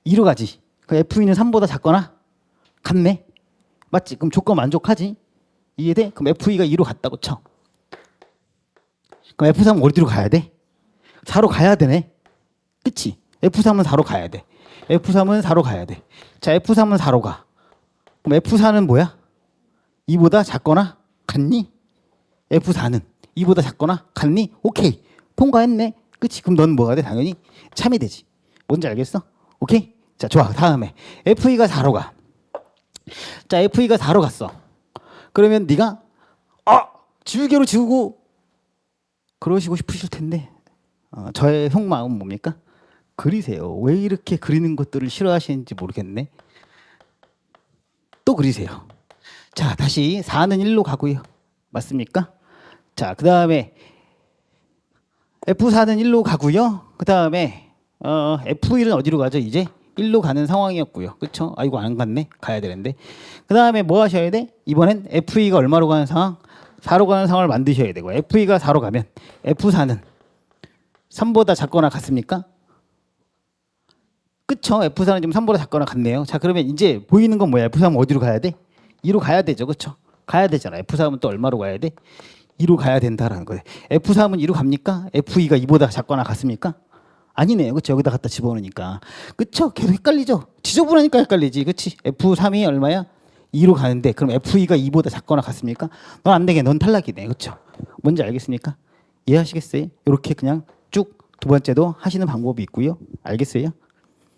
2로 가지. 그럼 F2는 3보다 작거나 같네. 맞지? 그럼 조건 만족하지? 이해돼? 그럼 F2가 2로 갔다고 쳐. 그럼 F3은 어디로 가야 돼? 4로 가야 되네. 그치? F3은 4로 가야 돼. F3은 4로 가야 돼. 자, F3은 4로 가. 그럼 F4는 뭐야? 2보다 작거나 같니? F4는 2보다 작거나 같니? 오케이. 통과했네. 그치? 그럼 넌 뭐가 돼? 당연히 참이 되지. 뭔지 알겠어? 오케이? 자, 좋아. 다음에 F2가 4로 가. 자, F2가 4로 갔어. 그러면 네가 지우개로 지우고 그러시고 싶으실 텐데 저의 속마음은 뭡니까? 그리세요. 왜 이렇게 그리는 것들을 싫어하시는지 모르겠네. 또 그리세요. 자, 다시 4는 1로 가고요. 맞습니까? 자, 그 다음에 F4는 1로 가고요. 그 다음에 F1은 어디로 가죠? 이제 1로 가는 상황이었고요. 그렇죠? 아이고 안 갔네. 가야 되는데. 그 다음에 뭐 하셔야 돼? 이번엔 F2가 얼마로 가는 상황? 4로 가는 상황을 만드셔야 되고 F2가 4로 가면 F4는 3보다 작거나 같습니까? 그쵸? F4는 지금 3보다 작거나 같네요. 자, 그러면 이제 보이는 건 뭐야? F3은 어디로 가야 돼? 2로 가야 되죠. 그쵸? 가야 되잖아. F3은 또 얼마로 가야 돼? 2로 가야 된다라는 거예요. F3은 2로 갑니까? F2가 2보다 작거나 같습니까? 아니네요. 그쵸? 여기다 갖다 집어넣으니까. 그쵸? 계속 헷갈리죠? 지저분하니까 헷갈리지. 그치? F3이 얼마야? 2로 가는데 그럼 F2가 2보다 작거나 같습니까? 넌 안 되게 넌 탈락이네. 그쵸? 뭔지 알겠습니까? 이해하시겠어요? 이렇게 그냥 쭉 두 번째도 하시는 방법이 있고요. 알겠어요?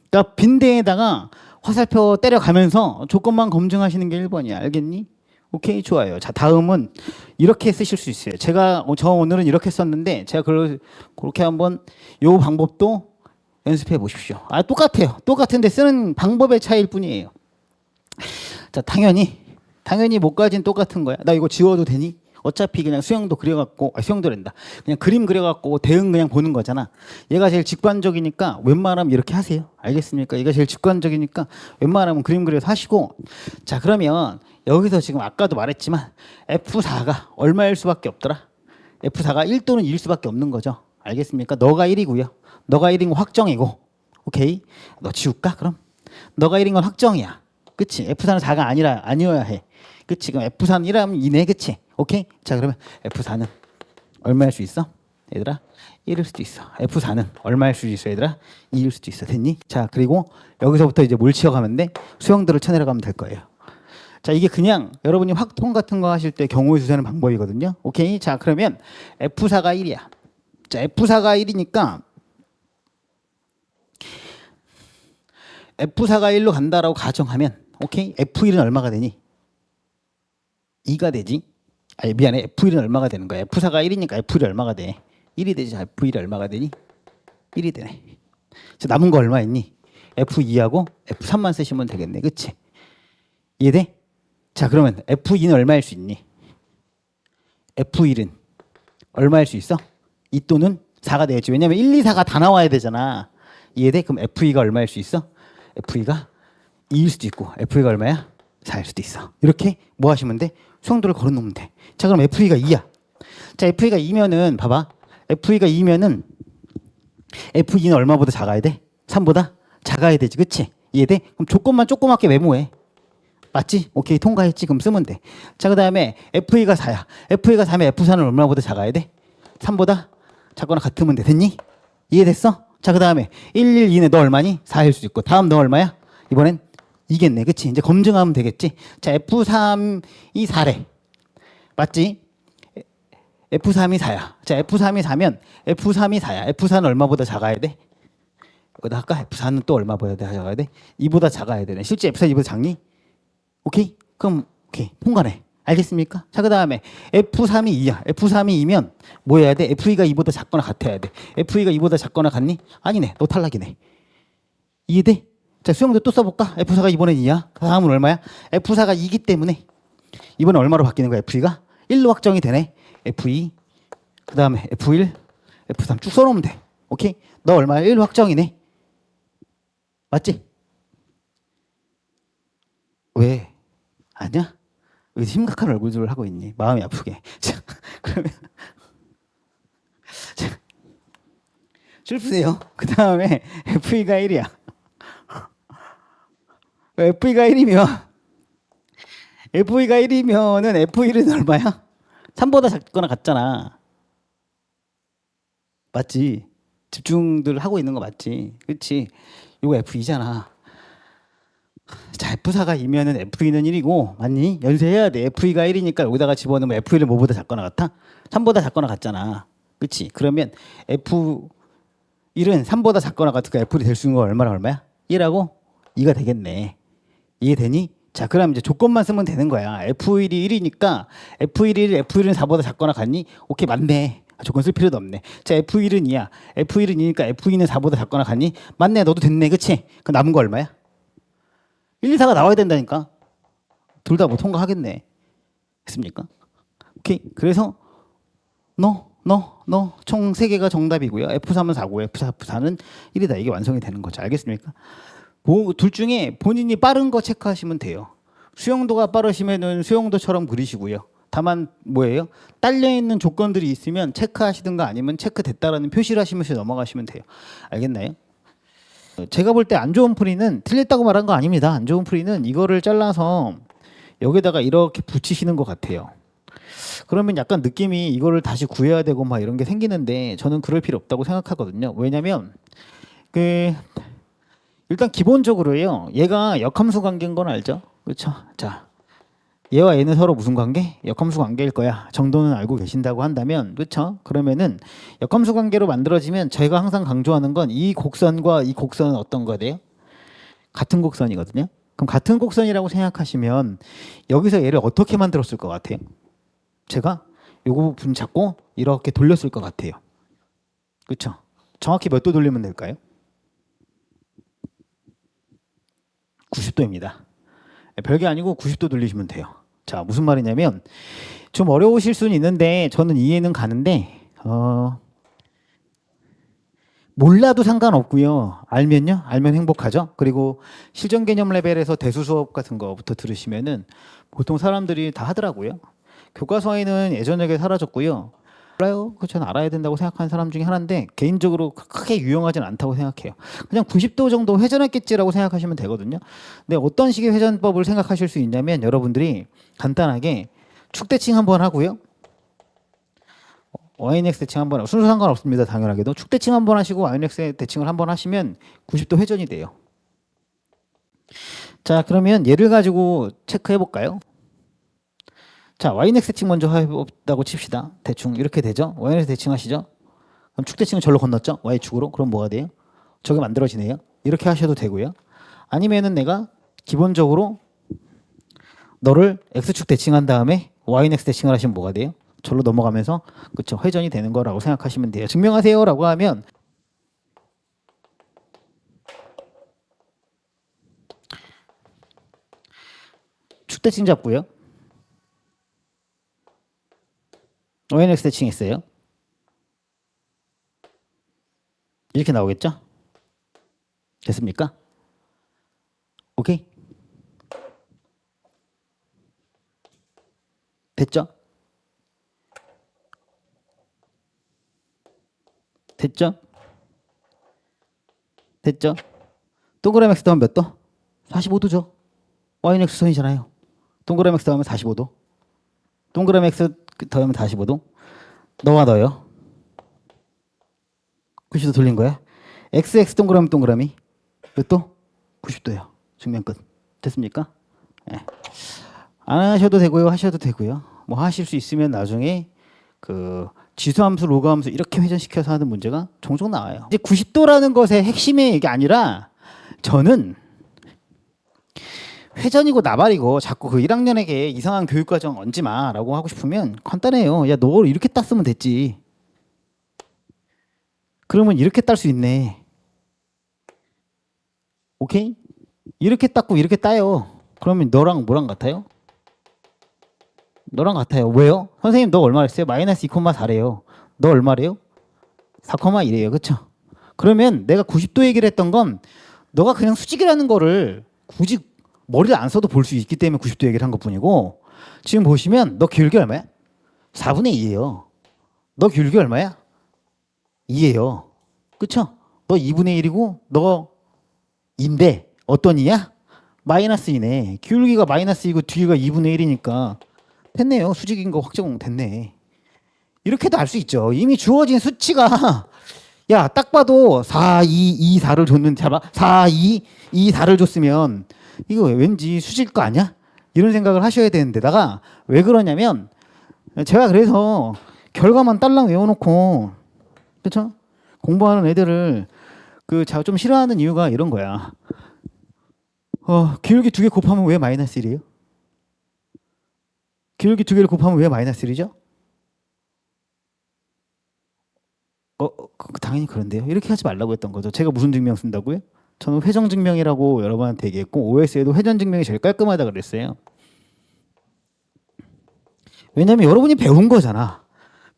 그러니까 빈대에다가 화살표 때려가면서 조건만 검증하시는 게 1번이야. 알겠니? 오케이, 좋아요. 자, 다음은 이렇게 쓰실 수 있어요. 저 오늘은 이렇게 썼는데 제가 그렇게 한번 요 방법도 연습해 보십시오. 똑같아요. 똑같은데 쓰는 방법의 차이일 뿐이에요. 자, 당연히 뭐까지는 똑같은 거야. 나 이거 지워도 되니? 어차피 그냥 수영도 그려갖고 수영도랜다. 그냥 그림 그려갖고 대응 그냥 보는 거잖아. 얘가 제일 직관적이니까 웬만하면 이렇게 하세요. 알겠습니까? 얘가 제일 직관적이니까 웬만하면 그림 그려서 하시고. 자, 그러면 여기서 지금 아까도 말했지만 F4가 얼마일 수밖에 없더라? F4가 1 또는 2일 수밖에 없는 거죠. 알겠습니까? 너가 1이고요. 너가 1인 건 확정이고. 오케이? 너 지울까? 그럼? 너가 1인 건 확정이야. 그치? F4는 4가 아니어야 해. 그치? 그럼 F4는 1하면 2네. 그치? 오케이? 자, 그러면 F4는 얼마일 수 있어? 얘들아? 1일 수도 있어. F4는 얼마일 수 있어? 얘들아? 2일 수도 있어. 됐니? 자, 그리고 여기서부터 이제 뭘 치워가면 돼? 수형들을 쳐내려가면 될 거예요. 자, 이게 그냥 여러분이 확통 같은 거 하실 때 경우의 수되는 방법이거든요. 오케이? 자, 그러면 F4가 1이야. 자, F4가 1이니까 F4가 1로 간다라고 가정하면 오케이? F1은 얼마가 되니? 2가 되지? 미안해. F1은 얼마가 되는 거야? F4가 1이니까 F1이 얼마가 돼? 1이 되지. F1이 얼마가 되니? 1이 되네. 자, 남은 거 얼마 있니? F2하고 F3만 쓰시면 되겠네. 그치? 이해돼? 자, 그러면 F2는 얼마일 수 있니? F1은 얼마일 수 있어? 2 또는 4가 되겠지. 왜냐면 1, 2, 4가 다 나와야 되잖아. 이해돼? 그럼 F2가 얼마일 수 있어? F2가 2일 수도 있고 F2가 얼마야? 4일 수도 있어. 이렇게 뭐 하시면 돼? 수형도를 걸어놓으면 돼. 자, 그럼 F2가 2야. 자, F2가 2면은 봐봐. F2가 2면은 F2는 얼마보다 작아야 돼? 3보다 작아야 되지. 그치? 이해돼? 그럼 조건만 조그맣게 메모해. 맞지? 오케이, 통과했지. 그럼 쓰면 돼. 자, 그 다음에 FE가 4야. FE가 4면 F4는 얼마보다 작아야 돼? 3보다 작거나 같으면 돼. 됐니? 이해됐어? 자, 그 다음에 1, 1, 2는 너 얼마니? 4일 수 있고. 다음 너 얼마야? 이번엔 이겠네. 그치? 이제 검증하면 되겠지? 자, F3이 4래. 맞지? F3이 4야. 자, F3이 4면 F3이 4야. F4는 얼마보다 작아야 돼? 여기다 할까? F4는 또 얼마보다 작아야 돼? 2보다 작아야 되네. 실제 F4 2보다 작니? 오케이? 그럼 오케이. 통과네. 알겠습니까? 자, 그 다음에 F3이 2야. F3이 2면 뭐 해야 돼? FE가 2보다 작거나 같아야 돼. FE가 2보다 작거나 같니? 아니네. 너 탈락이네. 이해돼? 자, 수영도 또 써볼까? F4가 이번엔 2야. 다음은 얼마야? F4가 2기 때문에 이번엔 얼마로 바뀌는 거야? FE가 1로 확정이 되네. FE, 그 다음에 F1, F3 쭉 써놓으면 돼. 오케이? 너 얼마야? 1로 확정이네. 맞지? 왜? 아니야? 왜 심각한 얼굴들을 하고 있니? 마음이 아프게. 자, 그러면 자, 슬프세요. 그 다음에 FE가 1이야. FE가 1이면 FE가 1이면은 F1은 얼마야? 3보다 작거나 같잖아. 맞지? 집중들 하고 있는 거 맞지? 그렇지? 이거 F2잖아. 자, F4가 2면은 FE는 1이고 맞니? 연세해야 돼. FE가 1이니까 여기다가 집어넣으면 F1은 뭐보다 작거나 같아? 3보다 작거나 같잖아. 그렇지? 그러면 F1은 3보다 작거나 같으니까 F1이 될 수 있는 거 얼마야? 1하고 2가 되겠네. 이해되니? 자, 그럼 이제 조건만 쓰면 되는 거야. F1이 1이니까 F1은 4보다 작거나 같니? 오케이, 맞네. 조건 쓸 필요도 없네. 자, F1은 2야. F1은 2니까 F2는 4보다 작거나 같니? 맞네. 너도 됐네. 그치? 그럼 남은 거 얼마야? 1, 2, 4가 나와야 된다니까. 둘 다 뭐 통과하겠네. 했습니까? 오케이. 그래서 너 총 3개가 정답이고요. F3은 4고 F4는 1이다. 이게 완성이 되는 거죠. 알겠습니까? 둘 중에 본인이 빠른 거 체크하시면 돼요. 수용도가 빠르시면은 수용도처럼 그리시고요. 다만 뭐예요? 딸려 있는 조건들이 있으면 체크하시든가 아니면 체크됐다라는 표시를 하시면서 넘어가시면 돼요. 알겠나요? 제가 볼 때 안 좋은 풀이는 틀렸다고 말한 거 아닙니다. 안 좋은 풀이는 이거를 잘라서 여기다가 이렇게 붙이시는 것 같아요. 그러면 약간 느낌이 이거를 다시 구해야 되고 막 이런 게 생기는데 저는 그럴 필요 없다고 생각하거든요. 왜냐면 그 일단 기본적으로요. 얘가 역함수 관계인 건 알죠? 그렇죠? 자, 얘와 얘는 서로 무슨 관계? 역함수 관계일 거야. 정도는 알고 계신다고 한다면, 그렇죠? 그러면은 역함수 관계로 만들어지면 제가 항상 강조하는 건 이 곡선과 이 곡선은 어떤 거예요? 같은 곡선이거든요. 그럼 같은 곡선이라고 생각하시면 여기서 얘를 어떻게 만들었을 것 같아요? 제가 요거 부분 잡고 이렇게 돌렸을 것 같아요. 그렇죠? 정확히 몇 도 돌리면 될까요? 90도입니다. 별게 아니고 90도 돌리시면 돼요. 자, 무슨 말이냐면 좀 어려우실 수는 있는데 저는 이해는 가는데 몰라도 상관없고요. 알면요? 알면 행복하죠. 그리고 실전 개념 레벨에서 대수 수업 같은 거부터 들으시면은 보통 사람들이 다 하더라고요. 교과서에는 예전에 사라졌고요. 몰라요. 그 저는 알아야 된다고 생각하는 사람 중에 하나인데 개인적으로 크게 유용하진 않다고 생각해요. 그냥 90도 정도 회전했겠지라고 생각하시면 되거든요. 근데 어떤 식의 회전법을 생각하실 수 있냐면 여러분들이 간단하게 축대칭 한번 하고요. YNX 대칭 한번 하고 순서 상관없습니다. 당연하게도 축대칭 한번 하시고 YNX 대칭을 한번 하시면 90도 회전이 돼요. 자, 그러면 얘를 가지고 체크해 볼까요? 자, YNX 대칭 먼저 해봤다고 칩시다. 대충 이렇게 되죠. YNX 대칭 하시죠. 그럼 축대칭은 절로 건넜죠. Y축으로. 그럼 뭐가 돼요? 저게 만들어지네요. 이렇게 하셔도 되고요. 아니면은 내가 기본적으로 너를 X축 대칭한 다음에 YNX 대칭을 하시면 뭐가 돼요? 절로 넘어가면서 그쵸 회전이 되는 거라고 생각하시면 돼요. 증명하세요 라고 하면 축대칭 잡고요. ONX 대칭 있어요. 이렇게 나오겠죠? 됐습니까? 오케이? 됐죠? 됐죠? 됐죠? 동그라미 X 더하면 몇 도? 45도죠. y는 x선이잖아요. 동그라미 x 더하면 45도. 동그라미 x 더하면 45도. 너와 너요. 90도 돌린 거야. x 동그라미 동그라미. 또 90도요. 증명 끝. 됐습니까? 네. 안 하셔도 되고요. 하셔도 되고요. 뭐 하실 수 있으면 나중에 그 지수함수, 로그함수 이렇게 회전시켜서 하는 문제가 종종 나와요. 이제 90도라는 것의 핵심이 이게 아니라 저는 회전이고 나발이고 자꾸 그 1학년에게 이상한 교육과정 얹지 마라고 하고 싶으면 간단해요. 야, 너 이렇게 딱 쓰면 됐지. 그러면 이렇게 딸 수 있네. 오케이? 이렇게 닦고 이렇게 따요. 그러면 너랑 뭐랑 같아요? 너랑 같아요. 왜요? 선생님 너 얼마 했어요? 마이너스 2,4래요. 너 얼마래요? 4,1이에요. 그쵸? 그러면 내가 90도 얘기를 했던 건 너가 그냥 수직이라는 거를 굳이 머리를 안 써도 볼 수 있기 때문에 90도 얘기를 한 것뿐이고 지금 보시면 너 기울기 얼마야? 4분의 2예요. 너 기울기 얼마야? 2예요. 그쵸? 너 2분의 1이고 너 2인데 어떤 2야? 마이너스 2네. 기울기가 마이너스 2고 뒤가 2분의 1이니까 됐네요. 수직인 거 확정 됐네. 이렇게도 알 수 있죠. 이미 주어진 수치가 야, 딱 봐도 4, 2, 2, 4를 줬는데 4, 2, 2, 4를 줬으면 이거 왠지 수질 거 아니야? 이런 생각을 하셔야 되는데다가 왜 그러냐면 제가 그래서 결과만 딸랑 외워놓고 그렇죠? 공부하는 애들을 그 제가 좀 싫어하는 이유가 이런 거야. 기울기 2개 곱하면 왜 마이너스 1이에요? 기울기 2개를 곱하면 왜 마이너스 1이죠? 당연히 그런데요. 이렇게 하지 말라고 했던 거죠. 제가 무슨 증명 쓴다고요? 저는 회전 증명이라고 여러분한테 얘기했고 OS에도 회전 증명이 제일 깔끔하다 그랬어요. 왜냐면 여러분이 배운 거잖아.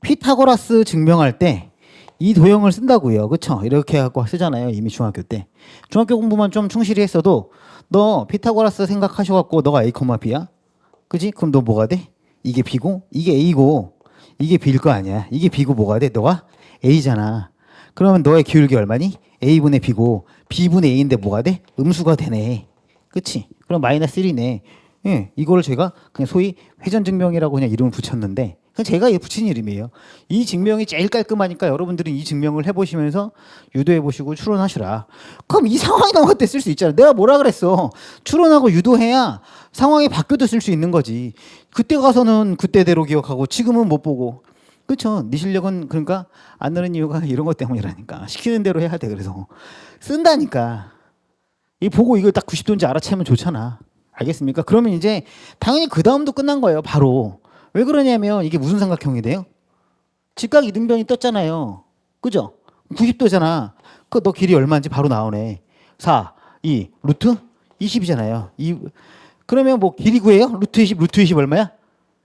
피타고라스 증명할 때 이 도형을 쓴다고요. 그쵸? 이렇게 갖고 쓰잖아요. 이미 중학교 때. 중학교 공부만 좀 충실히 했어도 너 피타고라스 생각하셔갖고 너가 A, B야? 그지? 그럼 너 뭐가 돼? 이게 B고 이게 A고 이게 B일 거 아니야. 이게 B고 뭐가 돼? 너가 A잖아. 그러면 너의 기울기 얼마니? A분의 B고 B분의 A인데 뭐가 돼? 음수가 되네. 그치? 그럼 마이너스 1이네. 예, 이거를 제가 그냥 소위 회전 증명이라고 그냥 이름을 붙였는데 그냥 제가 붙인 이름이에요. 이 증명이 제일 깔끔하니까 여러분들은 이 증명을 해보시면서 유도해보시고 추론하시라. 그럼 이 상황이 나올 때 쓸 수 있잖아. 내가 뭐라 그랬어. 추론하고 유도해야 상황이 바뀌어도 쓸 수 있는 거지. 그때 가서는 그때대로 기억하고 지금은 못 보고. 그렇죠. 네 실력은 그러니까 안 느는 이유가 이런 것 때문이라니까. 시키는 대로 해야 돼. 그래서 쓴다니까. 이 보고 이걸 딱 90도인지 알아채면 좋잖아. 알겠습니까? 그러면 이제 당연히 그 다음도 끝난 거예요. 바로. 왜 그러냐면 이게 무슨 삼각형이 돼요? 직각 이등변이 떴잖아요. 그죠? 90도잖아. 그 너 길이 얼마인지 바로 나오네. 4, 2, 루트 20이잖아요. 그러면 뭐 길이 구해요? 루트 20 얼마야?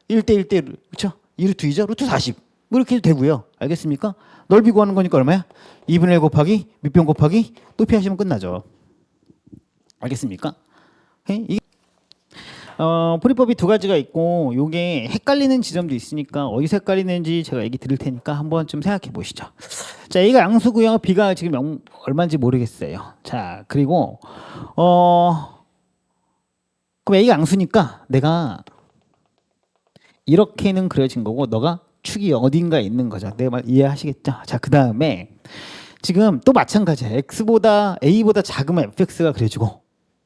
1대 1대 그렇죠? 2루트 2죠? 루트 40. 뭐 이렇게 해도 되고요. 알겠습니까? 넓이 구하는 거니까 얼마야? 2분의 1 곱하기 밑변 곱하기 높이 하시면 끝나죠. 알겠습니까? 풀이법이 두 가지가 있고 요게 헷갈리는 지점도 있으니까 어디서 헷갈리는지 제가 얘기 드릴 테니까 한번 좀 생각해 보시죠. 자, A가 양수고요. B가 지금 얼마인지 모르겠어요. 자, 그리고 그럼 A가 양수니까 내가 이렇게는 그려진 거고 너가 축이 어딘가에 있는 거죠. 내 말 이해하시겠죠? 자, 그 다음에 지금 또 마찬가지야. X보다 A보다 작으면 fx가 그려지고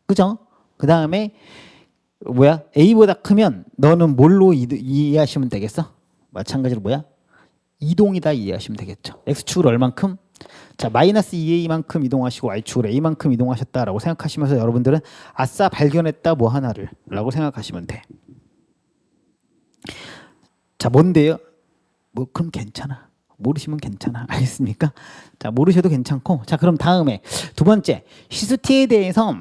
그죠? 그 다음에 뭐야? A보다 크면 너는 뭘로 이해하시면 되겠어? 마찬가지로 뭐야? 이동이다 이해하시면 되겠죠. X축을 얼만큼? 자, 마이너스 2A만큼 이동하시고 Y축을 A만큼 이동하셨다라고 생각하시면서 여러분들은 아싸 발견했다 뭐 하나를 라고 생각하시면 돼. 자, 뭔데요? 뭐 그럼 괜찮아. 모르시면 괜찮아. 알겠습니까? 자, 모르셔도 괜찮고. 자, 그럼 다음에 두 번째 시스티에 대해서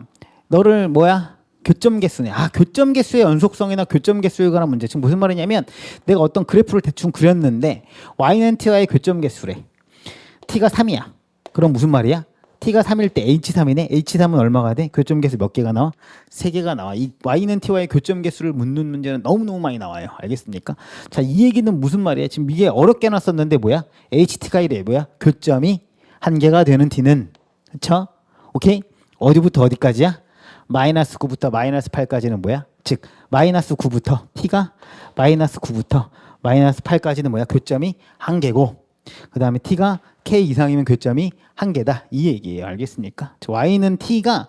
너를 뭐야? 교점 개수네. 교점 개수의 연속성이나 교점 개수에 관한 문제. 지금 무슨 말이냐면 내가 어떤 그래프를 대충 그렸는데 y는 t와의 교점 개수래. t가 3이야. 그럼 무슨 말이야? t가 3일 때 h3이네. h3은 얼마가 돼? 교점 개수 몇 개가 나와? 3개가 나와. 이 y는 t와의 교점 개수를 묻는 문제는 너무너무 많이 나와요. 알겠습니까? 자, 이 얘기는 무슨 말이야? 지금 이게 어렵게 놨었는데 뭐야? ht가 이래. 뭐야? 교점이 한 개가 되는 t는 그쵸? 오케이? 어디부터 어디까지야? 마이너스 9부터 마이너스 8까지는 뭐야? 즉 마이너스 9부터 t가 마이너스 9부터 마이너스 8까지는 뭐야? 교점이 한 개고 그 다음에 t가 k 이상이면 교점이 한 개다 이 얘기예요. 알겠습니까? y는 t가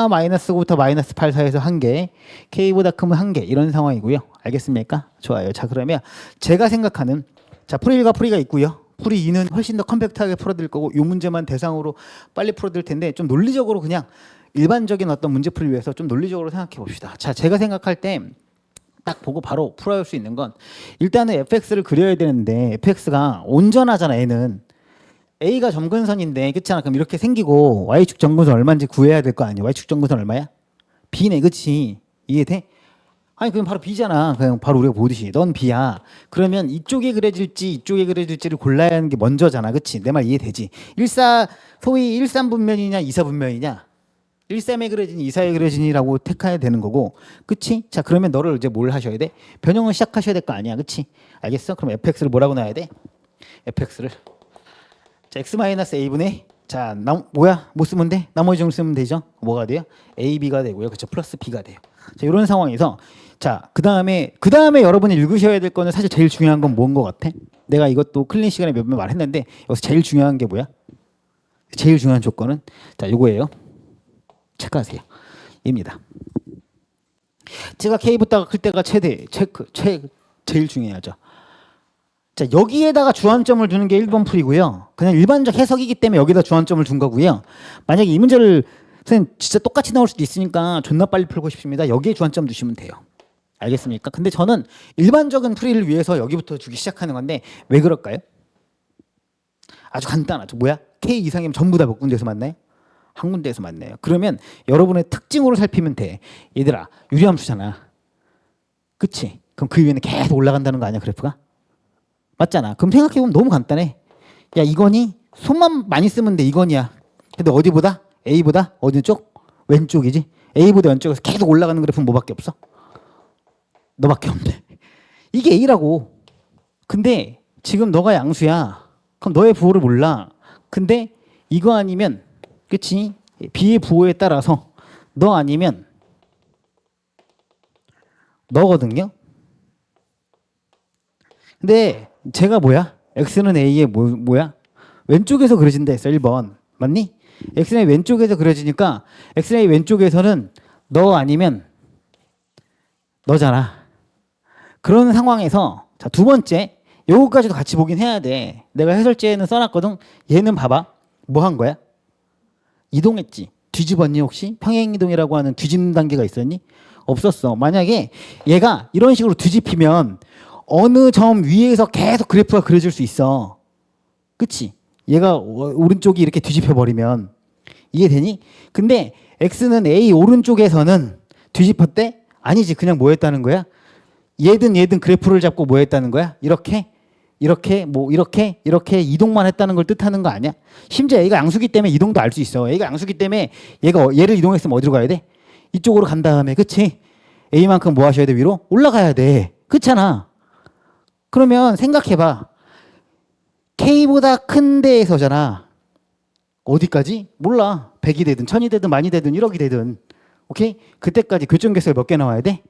마이너스 9부터 마이너스 8 사이에서 한 개, k보다 크면 한 개 이런 상황이고요. 알겠습니까? 좋아요. 자 그러면 제가 생각하는 자 풀이 1과 풀이가 있고요. 풀이 2는 훨씬 더 컴팩트하게 풀어드릴 거고 이 문제만 대상으로 빨리 풀어드릴 텐데 좀 논리적으로 그냥 일반적인 어떤 문제풀이 위해서 좀 논리적으로 생각해 봅시다. 자 제가 생각할 때 딱 보고 바로 풀어볼 수 있는 건 일단은 fx를 그려야 되는데 fx가 온전하잖아. 얘는 a가 점근선인데 그렇잖아. 그럼 이렇게 생기고 y축 점근선 얼마인지 구해야 될 거 아니야. y축 점근선 얼마야? b네. 그치? 이해돼? 아니 그럼 바로 b잖아. 그냥 바로 우리가 보듯이 넌 b야. 그러면 이쪽에 그려질지 이쪽에 그려질지를 골라야 하는 게 먼저잖아. 그치? 내 말 이해되지? 소위 1,3분면이냐 2,4분면이냐 1,3에 그려지니 2,4에 그려지니라고 택해야 되는 거고 그치? 자 그러면 너를 이제 뭘 하셔야 돼? 변형을 시작하셔야 될 거 아니야. 그치? 알겠어? 그럼 fx를 뭐라고 놔야 돼? fx를 자 x-a분의 자 뭐야? 못 쓰면 돼? 나머지 좀 쓰면 되죠? 뭐가 돼요? ab가 되고요. 그쵸? 플러스 b가 돼요. 자 이런 상황에서 자 그 다음에 여러분이 읽으셔야 될 거는 사실 제일 중요한 건 뭔 거 같아? 내가 이것도 클린 시간에 몇 번 말했는데 여기서 제일 중요한 게 뭐야? 제일 중요한 조건은 자 요거예요. 체크하세요. 입니다. 제가 k보다 클 때가 제일 중요하죠. 자 여기에다가 주안점을 두는 게 1번 풀이고요. 그냥 일반적 해석이기 때문에 여기다 주안점을 둔 거고요. 만약에 이 문제를 선생님 진짜 똑같이 나올 수도 있으니까 존나 빨리 풀고 싶습니다. 여기에 주안점 두시면 돼요. 알겠습니까? 근데 저는 일반적인 풀이를 위해서 여기부터 주기 시작하는 건데 왜 그럴까요? 아주 간단하죠. 뭐야? k 이상이면 전부 다 몇 군데에서 만나요? 한 군데에서 만나요. 그러면 여러분의 특징으로 살피면 돼. 얘들아 유리함수잖아. 그치? 그럼 그 위에는 계속 올라간다는 거 아니야 그래프가? 맞잖아. 그럼 생각해보면 너무 간단해. 야 이거니? 손만 많이 쓰면 돼. 이거니야. 근데 어디보다? A보다? 어디 쪽? 왼쪽이지. A보다 왼쪽에서 계속 올라가는 그래프는 뭐밖에 없어? 너밖에 없네. 이게 A라고. 근데 지금 너가 양수야. 그럼 너의 부호를 몰라. 근데 이거 아니면 그치? B의 부호에 따라서 너 아니면 너거든요. 근데 제가 뭐야? X는 A의 뭐야? 왼쪽에서 그려진다 했어. 1번. 맞니? X는 왼쪽에서 그려지니까 X는 왼쪽에서는 너 아니면 너잖아. 그런 상황에서 자, 두 번째 요거까지도 같이 보긴 해야 돼. 내가 해설지에는 써놨거든. 얘는 봐봐. 뭐 한 거야? 이동했지. 뒤집었니 혹시? 평행이동이라고 하는 뒤집는 단계가 있었니? 없었어. 만약에 얘가 이런 식으로 뒤집히면 어느 점 위에서 계속 그래프가 그려질 수 있어. 그치? 얘가 오른쪽이 이렇게 뒤집혀 버리면 이해되니? 근데 X는 A 오른쪽에서는 뒤집혔대? 아니지. 그냥 뭐 했다는 거야? 얘든 그래프를 잡고 뭐 했다는 거야? 이렇게 이동만 했다는 걸 뜻하는 거 아니야? 심지어 A가 양수기 때문에 이동도 알 수 있어. A가 양수기 때문에 얘를 이동했으면 어디로 가야 돼? 이쪽으로 간 다음에 그치? A만큼 뭐 하셔야 돼? 위로? 올라가야 돼. 그렇잖아. 그러면 생각해봐. K보다 큰 데에서잖아. 어디까지? 몰라. 100이 되든 1000이 되든 만이 되든 1억이 되든 오케이? 그때까지 교점계수가 몇 개 나와야 돼?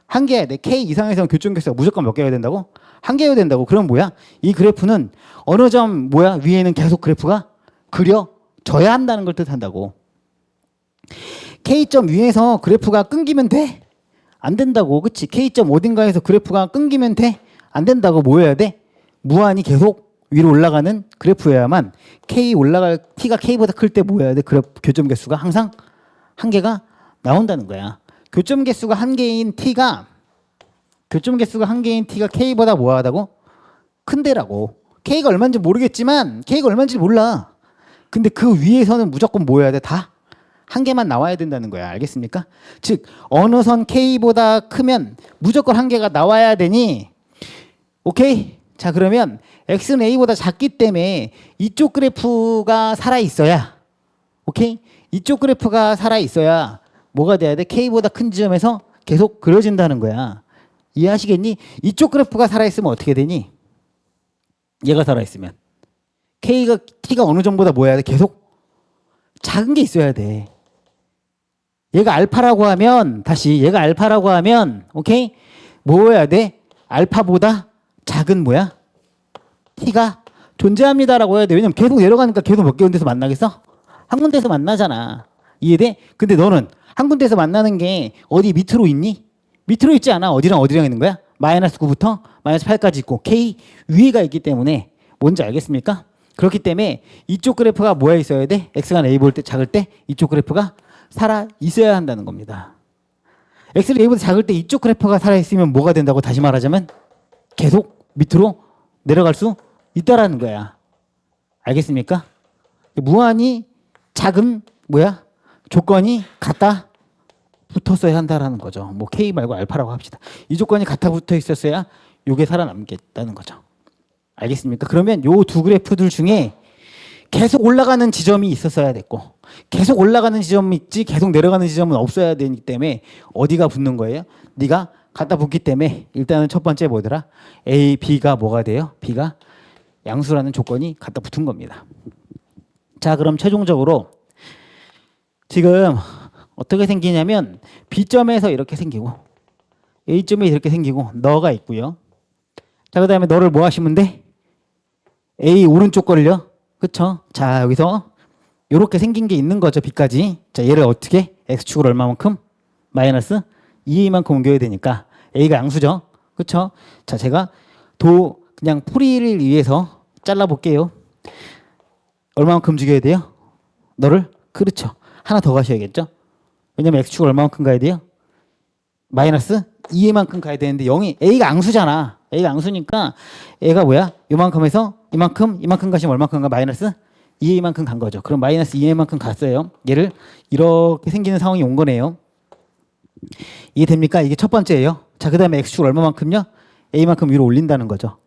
한 개 해야 돼. K 이상에서는 교점계수가 무조건 몇 개여야 된다고? 한 개여야 된다고. 그럼 뭐야? 이 그래프는 어느 점 뭐야? 위에는 계속 그래프가 그려져야 한다는 걸 뜻한다고. K점 위에서 그래프가 끊기면 돼? 안 된다고. 그치? K점 어딘가에서 그래프가 끊기면 돼? 안 된다고. 뭐 해야 돼? 무한히 계속 위로 올라가는 그래프여야만 T가 K보다 클 때 뭐 해야 돼? 교점 개수가 항상 한 개가 나온다는 거야. 교점 개수가 한 개인 T가 K보다 뭐 하다고? 큰데라고. K가 얼마인지 모르겠지만 K가 얼마인지 몰라. 근데 그 위에서는 무조건 뭐 해야 돼? 다 한 개만 나와야 된다는 거야. 알겠습니까? 즉 어느 선 K보다 크면 무조건 한 개가 나와야 되니 오케이? 자 그러면 X는 A보다 작기 때문에 이쪽 그래프가 살아있어야 오케이? 이쪽 그래프가 살아있어야 뭐가 돼야 돼? K보다 큰 지점에서 계속 그려진다는 거야. 이해하시겠니? 이쪽 그래프가 살아있으면 어떻게 되니? 얘가 살아있으면 T가 어느 정보다 뭐 해야 돼? 계속 작은 게 있어야 돼. 얘가 알파라고 하면 다시 얘가 알파라고 하면 오케이? 뭐 해야 돼? 알파보다 작은 뭐야? t가 존재합니다라고 해야 돼. 왜냐면 계속 내려가니까 계속 몇 군데서 만나겠어? 한 군데서 만나잖아. 이해돼? 근데 너는 한 군데서 만나는 게 어디 밑으로 있니? 밑으로 있지 않아. 어디랑 어디랑 있는 거야? 마이너스 9부터 마이너스 8까지 있고 k 위가 있기 때문에 뭔지 알겠습니까? 그렇기 때문에 이쪽 그래프가 뭐에 있어야 돼? x가 a 볼 때 작을 때 이쪽 그래프가 살아 있어야 한다는 겁니다. x가 a보다 작을 때 이쪽 그래프가 살아 있으면 뭐가 된다고? 다시 말하자면 계속 밑으로 내려갈 수 있다라는 거야. 알겠습니까? 무한히 작은 뭐야? 조건이 같다 붙었어야 한다라는 거죠. 뭐 k 말고 알파라고 합시다. 이 조건이 같아 붙어 있었어야 요게 살아남겠다는 거죠. 알겠습니까? 그러면 요 두 그래프들 중에 계속 올라가는 지점이 있었어야 됐고 계속 올라가는 지점이 있지 계속 내려가는 지점은 없어야 되기 때문에 어디가 붙는 거예요? 네가 갖다 붙기 때문에 일단은 첫 번째 뭐더라? A, B가 뭐가 돼요? B가 양수라는 조건이 갖다 붙은 겁니다. 자, 그럼 최종적으로 지금 어떻게 생기냐면 B점에서 이렇게 생기고 A점에 이렇게 생기고 너가 있고요. 자, 그 다음에 너를 뭐 하시면 돼? A 오른쪽 걸요. 그쵸? 자, 여기서 이렇게 생긴 게 있는 거죠. B까지. 자, 얘를 어떻게? X축을 얼마만큼? 마이너스 2만큼 옮겨야 되니까 A가 양수죠. 그쵸? 자, 제가 그냥 풀이를 위해서 잘라볼게요. 얼마만큼 죽여야 돼요? 너를? 그렇죠. 하나 더 가셔야겠죠? 왜냐면 X축을 얼마만큼 가야 돼요? 마이너스 2만큼 가야 되는데 0이 A가 앙수잖아. A가 앙수니까 A가 뭐야? 요만큼에서 이만큼 가시면 얼마큼 가? 마이너스 2만큼 간 거죠. 그럼 마이너스 2만큼 갔어요. 얘를 이렇게 생기는 상황이 온 거네요. 이해됩니까? 이게 첫 번째예요. 자, 그 다음에 X축을 얼마만큼요? A만큼 위로 올린다는 거죠.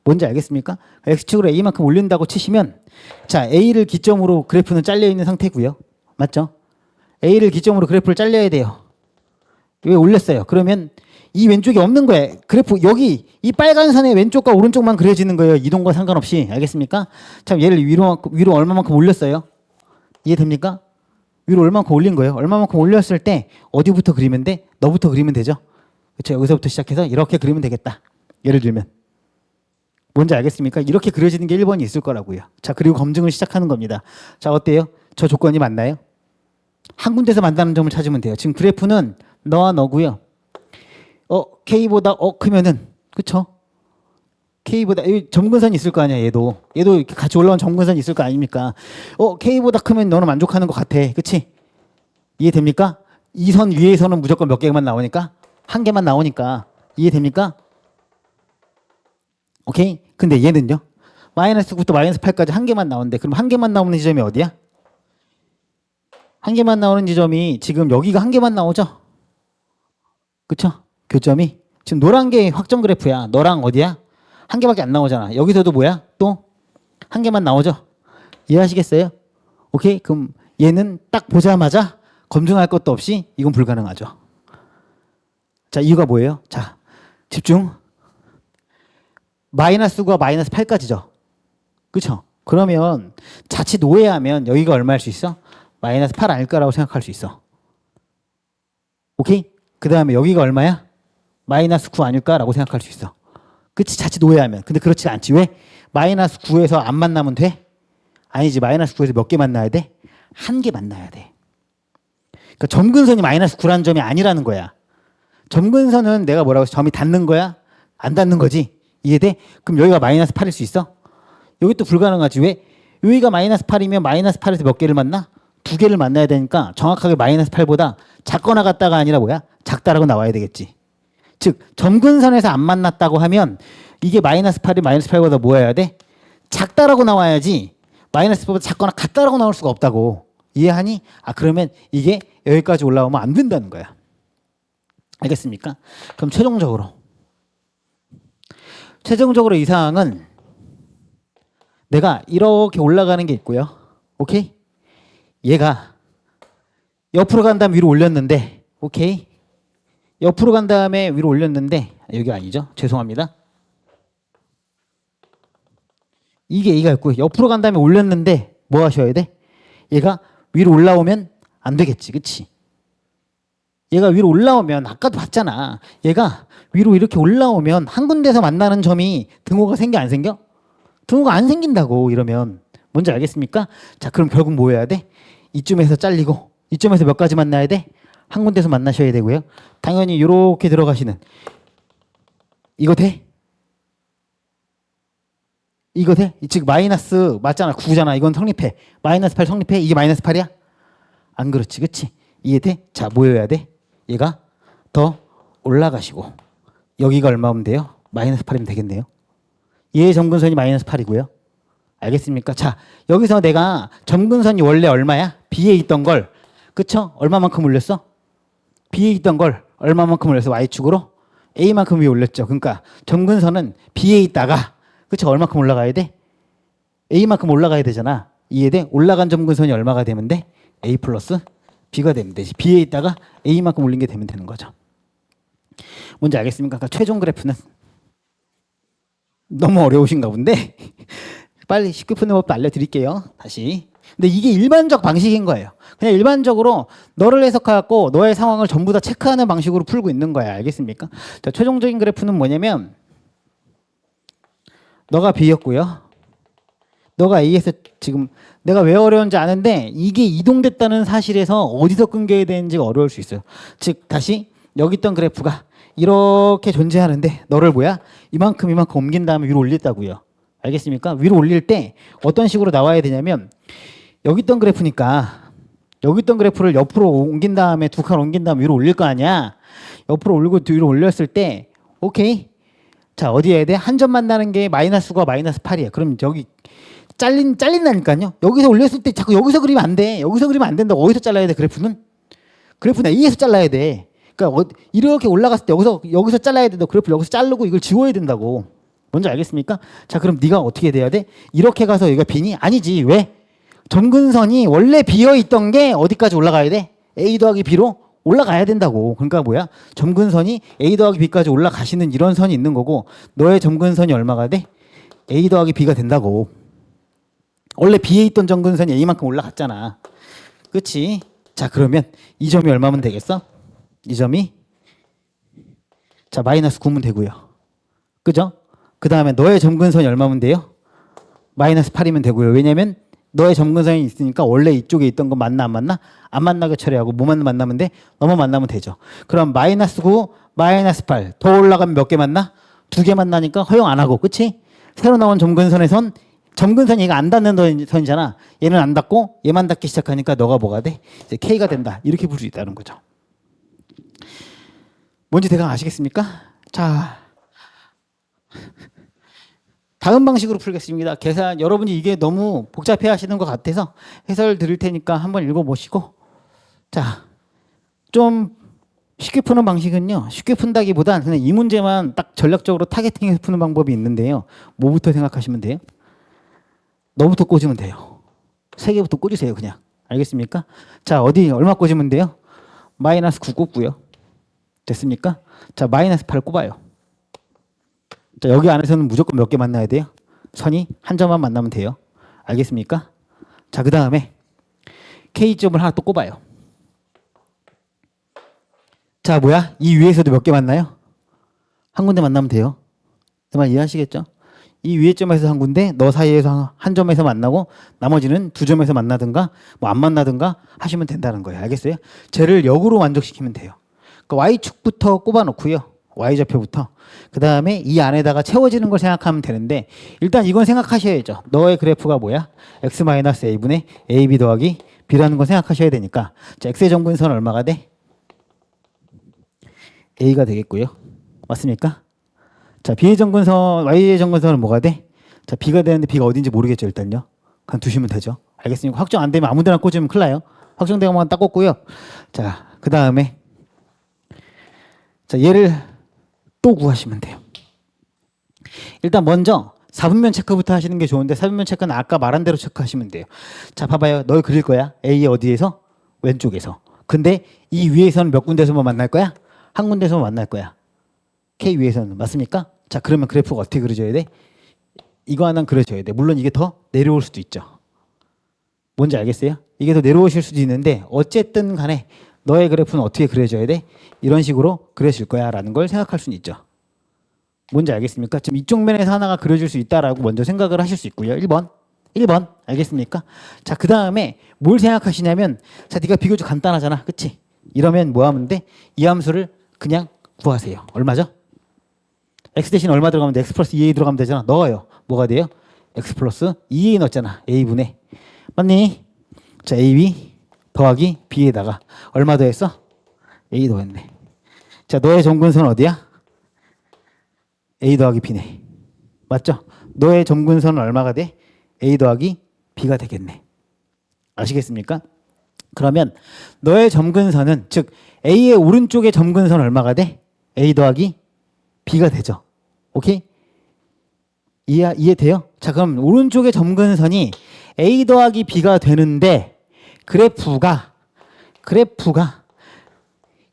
뭔지 알겠습니까? X축으로 A만큼 올린다고 치시면 자, A를 기점으로 그래프는 잘려 있는 상태고요. 맞죠? A를 기점으로 그래프를 잘려야 돼요. 왜 올렸어요? 그러면 이 왼쪽이 없는 거예요. 그래프 여기 이 빨간 선의 왼쪽과 오른쪽만 그려지는 거예요. 이동과 상관없이. 알겠습니까? 참 얘를 위로 얼마만큼 올렸어요? 이해됩니까? 위로 얼마만큼 올린 거예요. 얼마만큼 올렸을 때 어디부터 그리면 돼? 너부터 그리면 되죠. 그렇죠? 여기서부터 시작해서 이렇게 그리면 되겠다. 예를 들면. 뭔지 알겠습니까? 이렇게 그려지는 게 1번이 있을 거라고요. 자, 그리고 검증을 시작하는 겁니다. 자, 어때요? 저 조건이 맞나요? 한 군데서 만나는 점을 찾으면 돼요. 지금 그래프는 너와 너고요. K보다 크면은 그쵸? K보다 점근선이 있을 거 아니야. 얘도 이렇게 같이 올라온 점근선이 있을 거 아닙니까? K보다 크면 너는 만족하는 것 같아. 그치? 이해됩니까? 이 선 위에서는 무조건 몇 개만 나오니까 한 개만 나오니까 이해됩니까? 오케이? 근데 얘는요? 마이너스 9부터 마이너스 8까지 한 개만 나오는데 그럼 한 개만 나오는 지점이 어디야? 한 개만 나오는 지점이 지금 여기가 한 개만 나오죠? 그쵸? 교점이 지금 노란 게 확정 그래프야. 너랑 어디야? 한 개밖에 안 나오잖아. 여기서도 뭐야? 또 한 개만 나오죠? 이해하시겠어요? 오케이? 그럼 얘는 딱 보자마자 검증할 것도 없이 이건 불가능하죠. 자, 이유가 뭐예요? 자, 집중. 마이너스 9가 마이너스 8까지죠. 그쵸? 그러면 자칫 오해하면 여기가 얼마일 수 있어? 마이너스 8 아닐까라고 생각할 수 있어. 오케이? 그 다음에 여기가 얼마야? 마이너스 9 아닐까라고 생각할 수 있어. 그치? 자칫 오해하면. 근데 그렇지 않지. 왜? 마이너스 9에서 안 만나면 돼? 아니지. 마이너스 9에서 몇 개 만나야 돼? 한 개 만나야 돼. 그러니까 점근선이 마이너스 9라는 점이 아니라는 거야. 점근선은 내가 뭐라고 해서 점이 닿는 거야? 안 닿는 거지? 이해돼? 그럼 여기가 마이너스 8일 수 있어? 여기 또 불가능하지. 왜? 여기가 마이너스 8이면 마이너스 8에서 몇 개를 만나? 두 개를 만나야 되니까 정확하게 마이너스 8보다 작거나 같다가 아니라 뭐야? 작다라고 나와야 되겠지. 즉 점근선에서 안 만났다고 하면 이게 마이너스 8이 마이너스 8보다 뭐 해야 돼? 작다라고 나와야지 마이너스 8보다 작거나 같다라고 나올 수가 없다고. 이해하니? 그러면 이게 여기까지 올라오면 안 된다는 거야. 알겠습니까? 그럼 최종적으로 이 사항은 내가 이렇게 올라가는 게 있고요. 오케이? 얘가 옆으로 간 다음에 위로 올렸는데 오케이? 옆으로 간 다음에 위로 올렸는데 여기 아니죠? 죄송합니다. 이게 얘가 있고 옆으로 간 다음에 올렸는데 뭐 하셔야 돼? 얘가 위로 올라오면 안 되겠지. 그치? 얘가 위로 올라오면 아까도 봤잖아. 얘가 위로 이렇게 올라오면 한 군데서 만나는 점이 등호가 생겨 안 생겨? 등호가 안 생긴다고 이러면 뭔지 알겠습니까? 자, 그럼 결국 뭐 해야 돼? 이쯤에서 잘리고 이쯤에서 몇 가지 만나야 돼? 한 군데서 만나셔야 되고요. 당연히 이렇게 들어가시는 이거 돼? 이거 돼? 즉 마이너스 맞잖아. 9잖아. 이건 성립해. 마이너스 8 성립해. 이게 마이너스 8이야? 안 그렇지. 그치? 이해돼? 자, 뭐 해야 돼? 얘가 더 올라가시고 여기가 얼마면 돼요? 마이너스 8이면 되겠네요. 얘의 점근선이 마이너스 8이고요. 알겠습니까? 자, 여기서 내가 점근선이 원래 얼마야? B에 있던 걸 그쵸? 얼마만큼 올렸어? B에 있던 걸 얼마만큼 올렸어? Y축으로? A만큼 위에 올렸죠. 그러니까 점근선은 B에 있다가 그쵸? 얼마큼 올라가야 돼? A만큼 올라가야 되잖아. 이해돼? 올라간 점근선이 얼마가 되면 돼? A 플러스 B가 되면 되지. B에 있다가 A만큼 올린 게 되면 되는 거죠. 뭔지 알겠습니까? 그러니까 최종 그래프는 너무 어려우신가 본데 빨리 쉽게 푸는 법도 알려드릴게요. 다시. 근데 이게 일반적 방식인 거예요. 그냥 일반적으로 너를 해석하고 너의 상황을 전부 다 체크하는 방식으로 풀고 있는 거야. 알겠습니까? 자, 최종적인 그래프는 뭐냐면 너가 B였고요. 너가 A에서 지금 내가 왜 어려운지 아는데 이게 이동됐다는 사실에서 어디서 끊겨야 되는지가 어려울 수 있어요. 즉 다시 여기 있던 그래프가 이렇게 존재하는데 너를 뭐야? 이만큼 옮긴 다음에 위로 올렸다고요. 알겠습니까? 위로 올릴 때 어떤 식으로 나와야 되냐면 여기 있던 그래프니까 여기 있던 그래프를 옆으로 옮긴 다음에 두 칸 옮긴 다음에 위로 올릴 거 아니야. 옆으로 올리고 위로 올렸을 때 오케이. 자, 어디 해야 돼? 한 점 만나는 게 마이너스 9가 마이너스 8이야. 그럼 여기 잘린다니까요. 여기서 올렸을 때 자꾸 여기서 그리면 안 돼. 여기서 그리면 안 된다. 어디서 잘라야 돼? 그래프는 A에서 잘라야 돼. 그러니까 이렇게 올라갔을 때 여기서 잘라야 돼. 너 그래프 여기서 자르고 이걸 지워야 된다고. 뭔지 알겠습니까? 자, 그럼 네가 어떻게 돼야 돼? 이렇게 가서 여기가 B니? 아니지. 왜? 점근선이 원래 비어 있던 게 어디까지 올라가야 돼? A 더하기 B로 올라가야 된다고. 그러니까 뭐야? 점근선이 A 더하기 B까지 올라가시는 이런 선이 있는 거고 너의 점근선이 얼마가 돼? A 더하기 B가 된다고. 원래 B에 있던 점근선이 A만큼 올라갔잖아. 그치? 자, 그러면 이 점이 얼마면 되겠어? 이 점이 자 마이너스 9면 되고요. 그죠? 그 다음에 너의 점근선이 얼마면 돼요? 마이너스 8이면 되고요. 왜냐면 너의 점근선이 있으니까 원래 이쪽에 있던 거 맞나 안 맞나? 안 만나게 처리하고 뭐만 만나면 돼? 너만 만나면 되죠. 그럼 마이너스 9, 마이너스 8 더 올라가면 몇 개 만나? 2개 만나니까 허용 안 하고 그치? 새로 나온 점근선의 선 점근선이 얘가 안 닿는 선이잖아. 얘는 안 닿고 얘만 닿기 시작하니까 너가 뭐가 돼? 이제 K가 된다. 이렇게 볼 수 있다는 거죠. 뭔지 대강 아시겠습니까? 자, 다음 방식으로 풀겠습니다. 계산 여러분이 이게 너무 복잡해 하시는 것 같아서 해설 드릴 테니까 한번 읽어보시고 자, 좀 쉽게 푸는 방식은요. 쉽게 푼다기보단 그냥 이 문제만 딱 전략적으로 타겟팅해서 푸는 방법이 있는데요. 뭐부터 생각하시면 돼요? 너부터 꽂으면 돼요. 3개부터 꽂으세요. 그냥. 알겠습니까? 자, 어디 얼마 꽂으면 돼요? 마이너스 9 꽂고요. 됐습니까? 자, 마이너스 8 꼽아요. 자, 여기 안에서는 무조건 몇 개 만나야 돼요? 선이 한 점만 만나면 돼요. 알겠습니까? 자, 그 다음에 K점을 하나 또 꼽아요. 자, 뭐야? 이 위에서도 몇 개 만나요? 한 군데 만나면 돼요. 그 말 이해하시겠죠? 이 위에 점에서 한 군데, 너 사이에서 한 점에서 만나고 나머지는 2점에서 만나든가 뭐 안 만나든가 하시면 된다는 거예요. 알겠어요? 쟤를 역으로 만족시키면 돼요. 그러니까 Y축부터 꼽아놓고요. Y좌표부터. 그 다음에 이 안에다가 채워지는 걸 생각하면 되는데 일단 이건 생각하셔야죠. 너의 그래프가 뭐야? X-A분의 AB 더하기 B라는 걸 생각하셔야 되니까 자, X의 점근선 얼마가 돼? A가 되겠고요. 맞습니까? 자, B의 점근선, Y의 점근선은 뭐가 돼? 자, B가 되는데 B가 어딘지 모르겠죠, 일단요. 그냥 두시면 되죠. 알겠습니까? 확정 안 되면 아무 데나 꽂으면 큰일 나요. 확정된 것만 딱 꽂고요. 자, 그 다음에 자, 얘를 또 구하시면 돼요. 일단 먼저 4분면 체크부터 하시는 게 좋은데 4분면 체크는 아까 말한 대로 체크하시면 돼요. 자, 봐봐요. 널 그릴 거야. A 어디에서? 왼쪽에서. 근데 이 위에서는 몇 군데서만 만날 거야? 한 군데서만 만날 거야. K 위에서는. 맞습니까? 자, 그러면 그래프가 어떻게 그려져야 돼? 이거 하나는 그려져야 돼. 물론 이게 더 내려올 수도 있죠. 뭔지 알겠어요? 이게 더 내려오실 수도 있는데 어쨌든 간에 너의 그래프는 어떻게 그려져야 돼? 이런 식으로 그려질 거야 라는 걸 생각할 수는 있죠. 뭔지 알겠습니까? 지금 이쪽 면에서 하나가 그려질 수 있다라고 먼저 생각을 하실 수 있고요. 1번 알겠습니까? 자, 그 다음에 뭘 생각하시냐면, 자, 네가 비교적 간단하잖아, 그치? 이러면 뭐 하면 돼? 이 함수를 그냥 구하세요. 얼마죠? x 대신 얼마 들어가면 돼? x 플러스 2a 들어가면 되잖아. 넣어요. 뭐가 돼요? x 플러스 2a 넣었잖아. a분의. 맞니? 자, ab 더하기 b에다가 얼마 더했어? a 더했네. 자, 너의 점근선 어디야? a 더하기 b네. 맞죠? 너의 점근선은 얼마가 돼? a 더하기 b가 되겠네. 아시겠습니까? 그러면 너의 점근선은, 즉 a의 오른쪽의 점근선 얼마가 돼? a 더하기 b가 되죠. 오케이? 이해돼요? 자, 그럼 오른쪽의 점근선이 a 더하기 b가 되는데 그래프가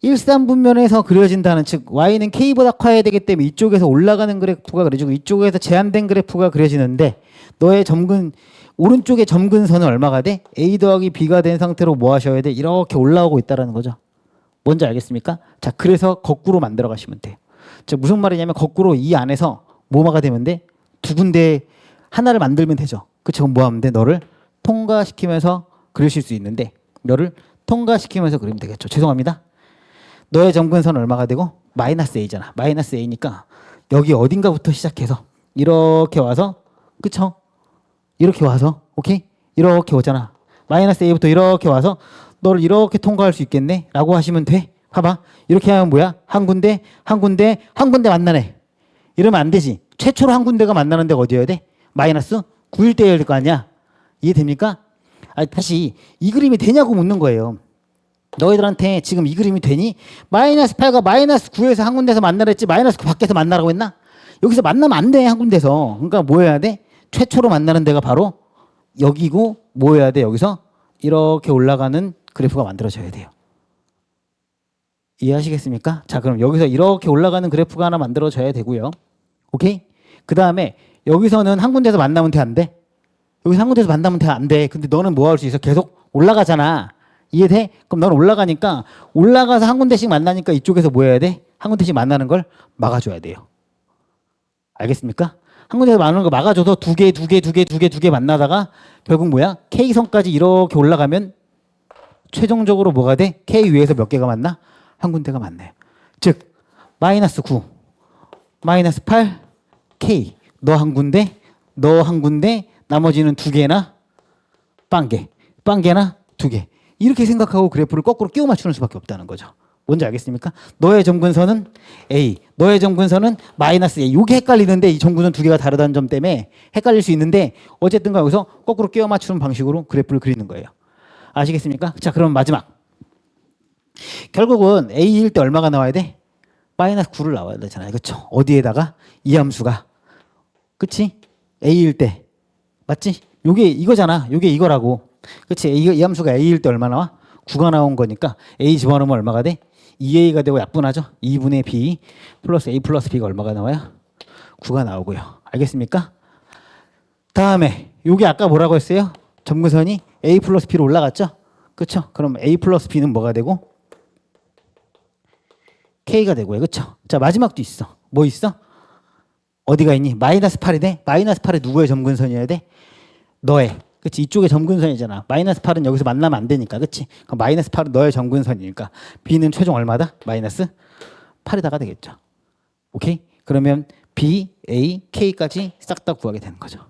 일산분면에서 그려진다는, 즉 y는 k보다 커야 되기 때문에 이쪽에서 올라가는 그래프가 그려지고 이쪽에서 제한된 그래프가 그려지는데, 너의 오른쪽의 점근선은 얼마가 돼? a 더하기 b가 된 상태로 뭐 하셔야 돼? 이렇게 올라오고 있다는 거죠. 뭔지 알겠습니까? 자, 그래서 거꾸로 만들어 가시면 돼요. 자, 무슨 말이냐면 거꾸로 이 안에서 뭐가 되면 돼? 두 군데 하나를 만들면 되죠. 그쵸? 그럼 뭐 하면 돼? 너를 통과시키면서 그리실 수 있는데, 너를 통과시키면서 그리면 되겠죠. 죄송합니다. 너의 점근선은 얼마가 되고? 마이너스 a잖아. 마이너스 a니까 여기 어딘가부터 시작해서 이렇게 와서, 그쵸? 이렇게 와서, 오케이? 이렇게 오잖아. 마이너스 a부터 이렇게 와서 너를 이렇게 통과할 수 있겠네? 라고 하시면 돼. 봐봐. 이렇게 하면 뭐야? 한 군데 만나네. 이러면 안 되지. 최초로 한 군데가 만나는 데가 어디여야 돼? 마이너스 9일 때여야 될 거 아니야? 이해됩니까? 다시 이 그림이 되냐고 묻는 거예요. 너희들한테 지금 이 그림이 되니? 마이너스 8과 마이너스 9에서 한 군데서 만나랬지 마이너스 9 밖에서 만나라고 했나? 여기서 만나면 안 돼, 한 군데서. 그러니까 뭐 해야 돼? 최초로 만나는 데가 바로 여기고, 뭐 해야 돼? 여기서 이렇게 올라가는 그래프가 만들어져야 돼요. 이해하시겠습니까? 자, 그럼 여기서 이렇게 올라가는 그래프가 하나 만들어져야 되고요. 오케이? 그 다음에 여기서는 한 군데서 만나면 돼, 안 돼? 여기서 한 군데서 만나면 돼, 안 돼? 근데 너는 뭐 할 수 있어? 계속 올라가잖아. 이해돼? 그럼 너는 올라가니까, 올라가서 한 군데씩 만나니까 이쪽에서 뭐 해야 돼? 한 군데씩 만나는 걸 막아줘야 돼요. 알겠습니까? 한 군데서 만나는 거 막아줘서 두 개 만나다가 결국 뭐야? K선까지 이렇게 올라가면 최종적으로 뭐가 돼? K 위에서 몇 개가 만나? 한 군데가 만나요. 즉 마이너스 9, 마이너스 8, K. 너 한 군데, 나머지는 두 개나 빵개나 두 개. 이렇게 생각하고 그래프를 거꾸로 끼워 맞추는 수밖에 없다는 거죠. 뭔지 알겠습니까? 너의 점근선은 A, 너의 점근선은 마이너스 A. 이게 헷갈리는데 이 점근선 두 개가 다르다는 점 때문에 헷갈릴 수 있는데, 어쨌든 여기서 거꾸로 끼워 맞추는 방식으로 그래프를 그리는 거예요. 아시겠습니까? 자, 그럼 마지막. 결국은 A일 때 얼마가 나와야 돼? 마이너스 9를 나와야 되잖아요. 그렇죠? 어디에다가? 이 함수가. 그치? A일 때. 맞지? 요게 이거잖아. 요게 이거라고. 그치? 이 함수가 A일 때 얼마 나와? 9가 나온 거니까 A 집어넣으면 얼마가 돼? 2A가 되고 약분하죠? 2분의 B 플러스 A 플러스 B가 얼마가 나와요? 9가 나오고요. 알겠습니까? 다음에 요게 아까 뭐라고 했어요? 점근선이 A 플러스 B로 올라갔죠? 그쵸? 그럼 A 플러스 B는 뭐가 되고? K가 되고요. 그쵸? 자, 마지막도 있어. 뭐 있어? 어디가 있니? 마이너스 8이네? 마이너스 8이 누구의 점근선이어야 돼? 너의. 그치? 이쪽에 점근선이잖아. 마이너스 8은 여기서 만나면 안 되니까. 그치? 그럼 마이너스 8은 너의 점근선이니까 B는 최종 얼마다? 마이너스 8에다가 되겠죠. 오케이? 그러면 B, A, K까지 싹 다 구하게 되는 거죠.